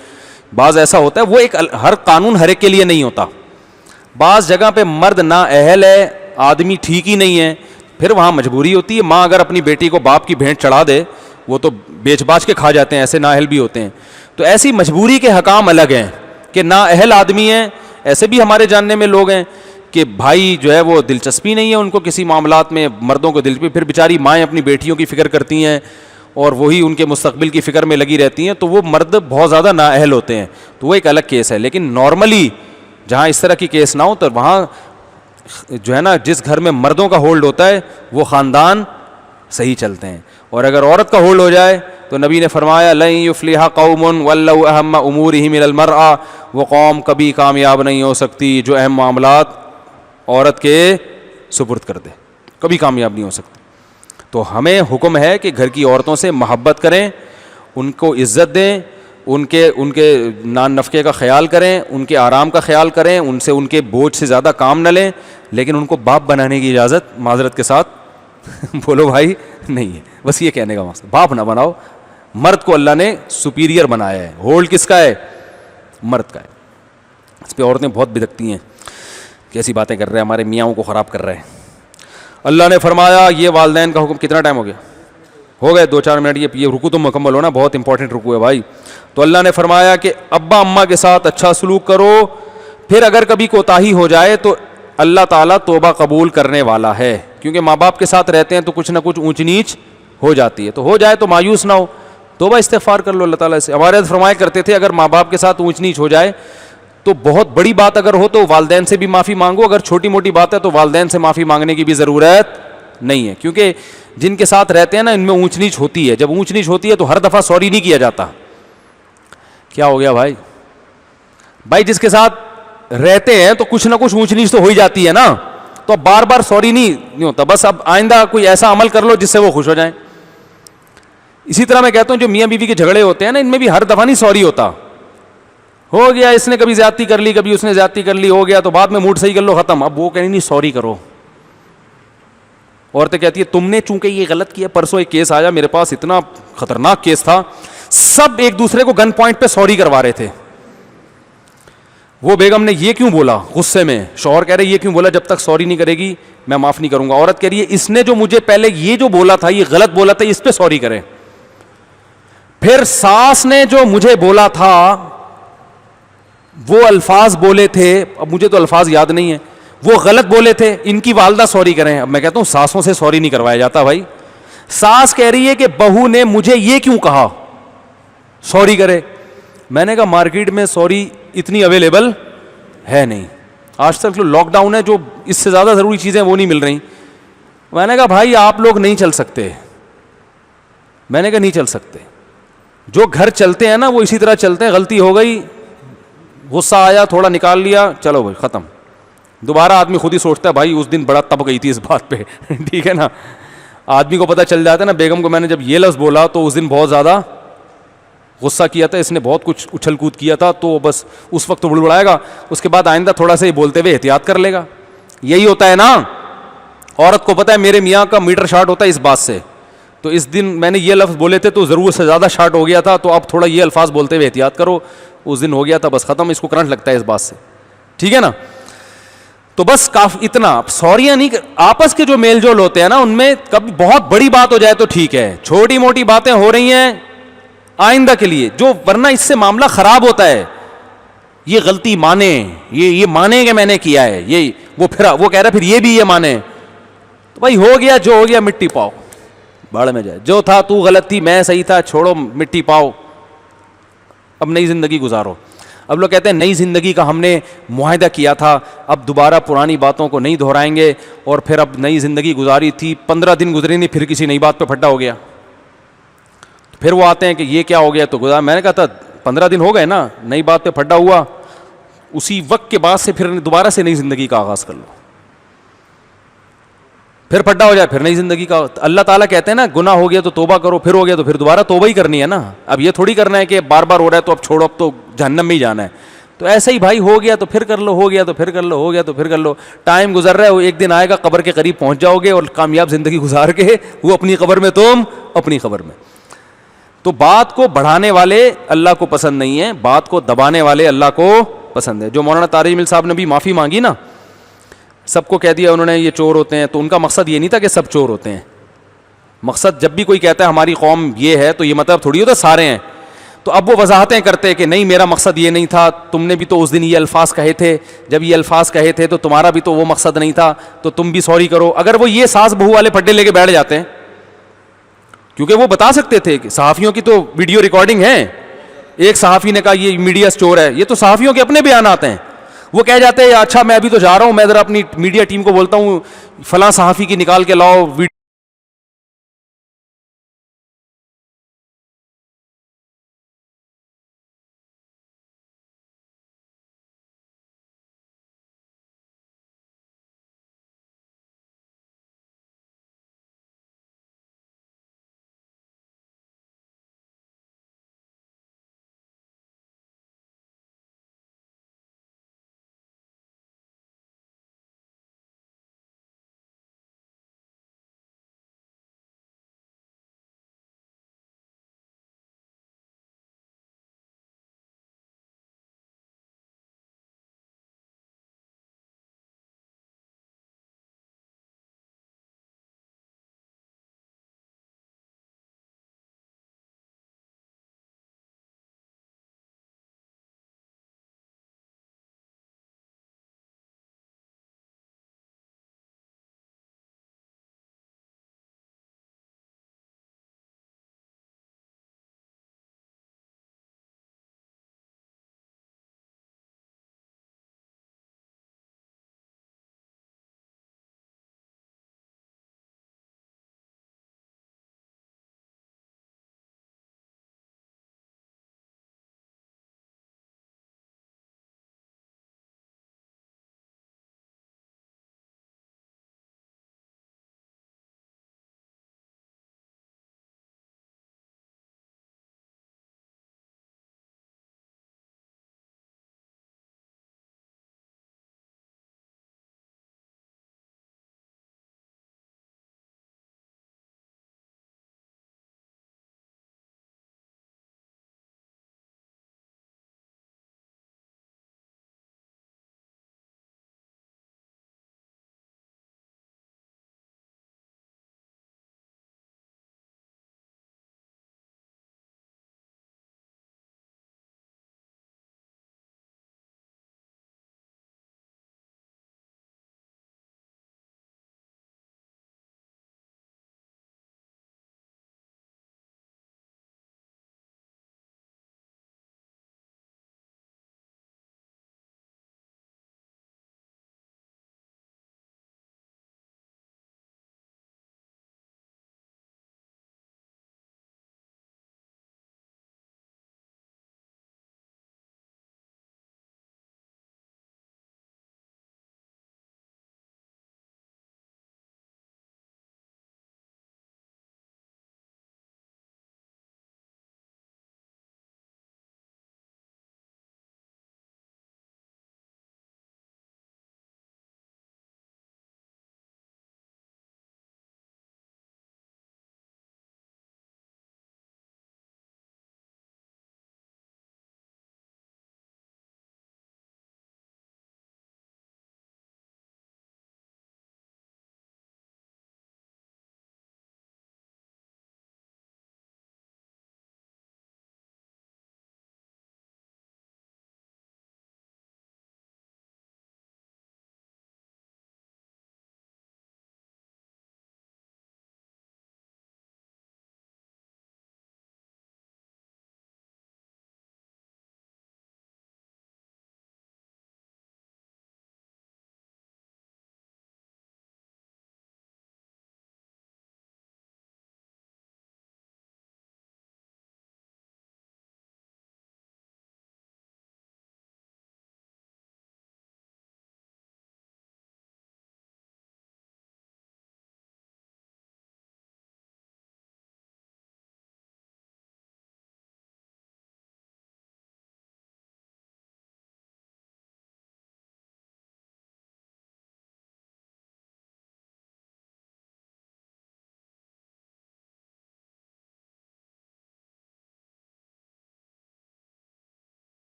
بعض ایسا ہوتا ہے, وہ ایک ہر قانون ہر ایک کے لیے نہیں ہوتا. بعض جگہ پہ مرد نا اہل ہے, آدمی ٹھیک ہی نہیں ہے, پھر وہاں مجبوری ہوتی ہے. ماں اگر اپنی بیٹی کو باپ کی بھینٹ چڑھا دے, وہ تو بیچ باچ کے کھا جاتے ہیں, ایسے نا اہل بھی ہوتے ہیں. تو ایسی مجبوری کے حکام الگ ہیں کہ نا اہل آدمی ہیں. ایسے بھی ہمارے جاننے میں لوگ ہیں کہ بھائی جو ہے وہ دلچسپی نہیں ہے ان کو کسی معاملات میں, مردوں کو دلچسپی, پھر بیچاری مائیں اپنی بیٹیوں کی فکر کرتی ہیں اور وہی ان کے مستقبل کی فکر میں لگی رہتی ہیں, تو وہ مرد بہت زیادہ نااہل ہوتے ہیں. تو وہ ایک الگ کیس ہے. لیکن نارملی جہاں اس طرح کی کیس نہ ہو تو وہاں جو ہے نا جس گھر میں مردوں کا ہولڈ ہوتا ہے وہ خاندان صحیح چلتے ہیں. اور اگر عورت کا ہولڈ ہو جائے تو نبی نے فرمایا لن یفلح قوم ولوا اہم امورہم الی المرأة, وہ قوم کبھی کامیاب نہیں ہو سکتی جو اہم معاملات عورت کے سپرد کر دے, کبھی کامیاب نہیں ہو سکتی. تو ہمیں حکم ہے کہ گھر کی عورتوں سے محبت کریں, ان کو عزت دیں, ان کے نان نفقے کا خیال کریں, ان کے آرام کا خیال کریں, ان سے ان کے بوجھ سے زیادہ کام نہ لیں, لیکن ان کو باپ بنانے کی اجازت معذرت کے ساتھ بولو بھائی نہیں ہے. بس یہ کہنے کا مقصد, باپ نہ بناؤ. مرد کو اللہ نے سپیریئر بنایا ہے, ہولڈ کس کا ہے؟ مرد کا ہے. اس پہ عورتیں بہت بدکتی ہیں, کیسی باتیں کر رہے ہیں, ہمارے میاں کو خراب کر رہے ہیں. اللہ نے فرمایا یہ والدین کا حکم. کتنا ٹائم ہو گیا؟ ہو گئے 2-4 منٹ. یہ رکو تو مکمل ہونا, بہت امپورٹنٹ رکو ہے بھائی. تو اللہ نے فرمایا کہ ابا اماں کے ساتھ اچھا سلوک کرو, پھر اگر کبھی کوتاہی ہو جائے تو اللہ تعالیٰ توبہ قبول کرنے والا ہے. کیونکہ ماں باپ کے ساتھ رہتے ہیں تو کچھ نہ کچھ اونچ نیچ ہو جاتی ہے, تو ہو جائے تو مایوس نہ ہو, توبہ استغفار کر لو اللہ تعالیٰ سے. ہمارے فرمایا کرتے تھے اگر ماں باپ کے ساتھ اونچ نیچ ہو جائے تو بہت بڑی بات اگر ہو تو والدین سے بھی معافی مانگو, اگر چھوٹی موٹی بات ہے تو والدین سے معافی مانگنے کی بھی ضرورت نہیں ہے. کیونکہ جن کے ساتھ رہتے ہیں نا ان میں اونچ نیچ ہوتی ہے, جب اونچ نیچ ہوتی ہے تو ہر دفعہ سوری نہیں کیا جاتا. کیا ہو گیا بھائی؟ بھائی جس کے ساتھ رہتے ہیں تو کچھ نہ کچھ اونچ نیچ تو ہو ہی جاتی ہے نا, تو اب بار بار سوری نہیں ہوتا. بس اب آئندہ کوئی ایسا عمل کر لو جس سے وہ خوش ہو جائیں. اسی طرح میں کہتا ہوں جو میاں بیوی کے جھگڑے ہوتے ہیں نا ان میں بھی ہر دفعہ نہیں سوری ہوتا. ہو گیا اس نے کبھی زیادتی کر لی, کبھی اس نے زیادتی کر لی, ہو گیا تو بعد میں موڈ صحیح کر لو, ختم. اب وہ کہیں نہیں سوری کرو. عورتیں کہتی ہے تم نے چونکہ یہ غلط کیا. پرسوں ایک کیس آیا میرے پاس, اتنا خطرناک کیس تھا, سب ایک دوسرے کو گن پوائنٹ پہ سوری کروا رہے تھے. وہ بیگم نے یہ کیوں بولا غصے میں, شوہر کہہ رہے یہ کیوں بولا, جب تک سوری نہیں کرے گی میں معاف نہیں کروں گا. عورت کہہ رہی ہے اس نے جو مجھے پہلے یہ جو بولا تھا یہ غلط بولا تھا, اس پہ سوری کرے. پھر ساس نے جو مجھے بولا تھا وہ الفاظ بولے تھے, اب مجھے تو الفاظ یاد نہیں ہیں, وہ غلط بولے تھے, ان کی والدہ سوری کریں. اب میں کہتا ہوں ساسوں سے سوری نہیں کروایا جاتا بھائی. ساس کہہ رہی ہے کہ بہو نے مجھے یہ کیوں کہا, سوری کرے. میں نے کہا مارکیٹ میں سوری اتنی اویلیبل ہے نہیں. آج تک لاک ڈاؤن ہے, جو اس سے زیادہ ضروری چیزیں وہ نہیں مل رہی. میں نے کہا بھائی آپ لوگ نہیں چل سکتے. میں نے کہا نہیں چل سکتے. جو گھر چلتے ہیں نا وہ اسی طرح چلتے ہیں. غلطی ہو گئی, غصہ آیا, تھوڑا نکال لیا, چلو بھائی ختم. دوبارہ آدمی خود ہی سوچتا ہے بھائی اس دن بڑا تب گئی تھی اس بات پہ ٹھیک ہے نا. آدمی کو پتہ چل جاتا ہے نا, بیگم کو میں نے جب یہ لفظ بولا تو اس دن بہت زیادہ غصہ کیا تھا, اس نے بہت کچھ اچھل کود کیا تھا, تو بس اس وقت تو بڑبڑائے گا, اس کے بعد آئندہ تھوڑا سا ہی بولتے ہوئے احتیاط کر لے گا. یہی ہوتا ہے نا. عورت کو پتہ ہے میرے میاں کا میٹر شارٹ ہوتا ہے اس بات سے, تو اس دن میں نے یہ لفظ بولے تھے تو ضرورت سے زیادہ شارٹ ہو گیا تھا, تو اب تھوڑا یہ الفاظ بولتے ہوئے احتیاط کرو. اس دن ہو گیا تھا, بس ختم, اس کو کرنٹ لگتا ہے اس بات سے. ٹھیک ہے نا. تو بس اتنا سوریاں نہیں، آپس کے جو میل جول ہوتے ہیں نا ان میں کبھی بہت بڑی بات ہو جائے تو ٹھیک ہے، چھوٹی موٹی باتیں ہو رہی ہیں آئندہ کے لیے، جو ورنہ اس سے معاملہ خراب ہوتا ہے. یہ غلطی مانے، یہ مانے کہ میں نے کیا ہے، یہ وہ کہہ رہا پھر یہ بھی یہ مانے. تو بھائی ہو گیا جو ہو گیا، مٹی پاؤ باڑ میں جائے، جو تھا تو غلط تھی میں صحیح تھا، چھوڑو مٹی پاؤ، اب نئی زندگی گزارو. اب لوگ کہتے ہیں نئی زندگی کا ہم نے معاہدہ کیا تھا، اب دوبارہ پرانی باتوں کو نہیں دہرائیں گے، اور پھر اب نئی زندگی گزاری تھی، 15 دن گزرے نہیں، پھر کسی نئی بات پہ پھڈا ہو گیا. پھر وہ آتے ہیں کہ یہ کیا ہو گیا، تو گزار میں نے کہا تھا 15 دن ہو گئے نا، نئی بات پہ پھڈا ہوا، اسی وقت کے بعد سے پھر دوبارہ سے نئی زندگی کا آغاز کر لو. پھر پھڈا ہو جائے پھر نئی زندگی کا. اللہ تعالیٰ کہتے ہیں نا گناہ ہو گیا تو توبہ کرو، پھر ہو گیا تو پھر دوبارہ توبہ ہی کرنی ہے نا. اب یہ تھوڑی کرنا ہے کہ بار بار ہو رہا ہے تو اب چھوڑو، اب تو جہنم میں ہی جانا ہے. تو ایسے ہی بھائی ہو گیا تو پھر کر لو، ہو گیا تو پھر کر لو، ہو گیا تو پھر کر لو. ٹائم گزر رہا ہے، وہ ایک دن آئے گا قبر کے قریب پہنچ جاؤ گے اور کامیاب زندگی گزار کے وہ اپنی قبر میں، تم اپنی قبر میں. تو بات کو بڑھانے والے اللہ کو پسند نہیں ہے، بات کو دبانے والے اللہ کو پسند ہے. جو مولانا طارق جمیل صاحب نے بھی معافی مانگی نا، سب کو کہہ دیا انہوں نے یہ چور ہوتے ہیں، تو ان کا مقصد یہ نہیں تھا کہ سب چور ہوتے ہیں. مقصد جب بھی کوئی کہتا ہے ہماری قوم یہ ہے تو یہ مطلب تھوڑی ہوتا سارے ہیں. تو اب وہ وضاحتیں کرتے کہ نہیں میرا مقصد یہ نہیں تھا، تم نے بھی تو اس دن یہ الفاظ کہے تھے، جب یہ الفاظ کہے تھے تو تمہارا بھی تو وہ مقصد نہیں تھا، تو تم بھی سوری کرو. اگر وہ یہ ساس بہو والے پڈے لے کے بیٹھ جاتے ہیں، کیونکہ وہ بتا سکتے تھے کہ صحافیوں کی تو ویڈیو ریکارڈنگ ہے، ایک صحافی نے کہا یہ میڈیا چور ہے، یہ تو صحافیوں کے اپنے بیانات ہیں. وہ کہہ جاتے ہیں اچھا میں ابھی تو جا رہا ہوں، میں ذرا اپنی میڈیا ٹیم کو بولتا ہوں فلاں صحافی کی نکال کے لاؤ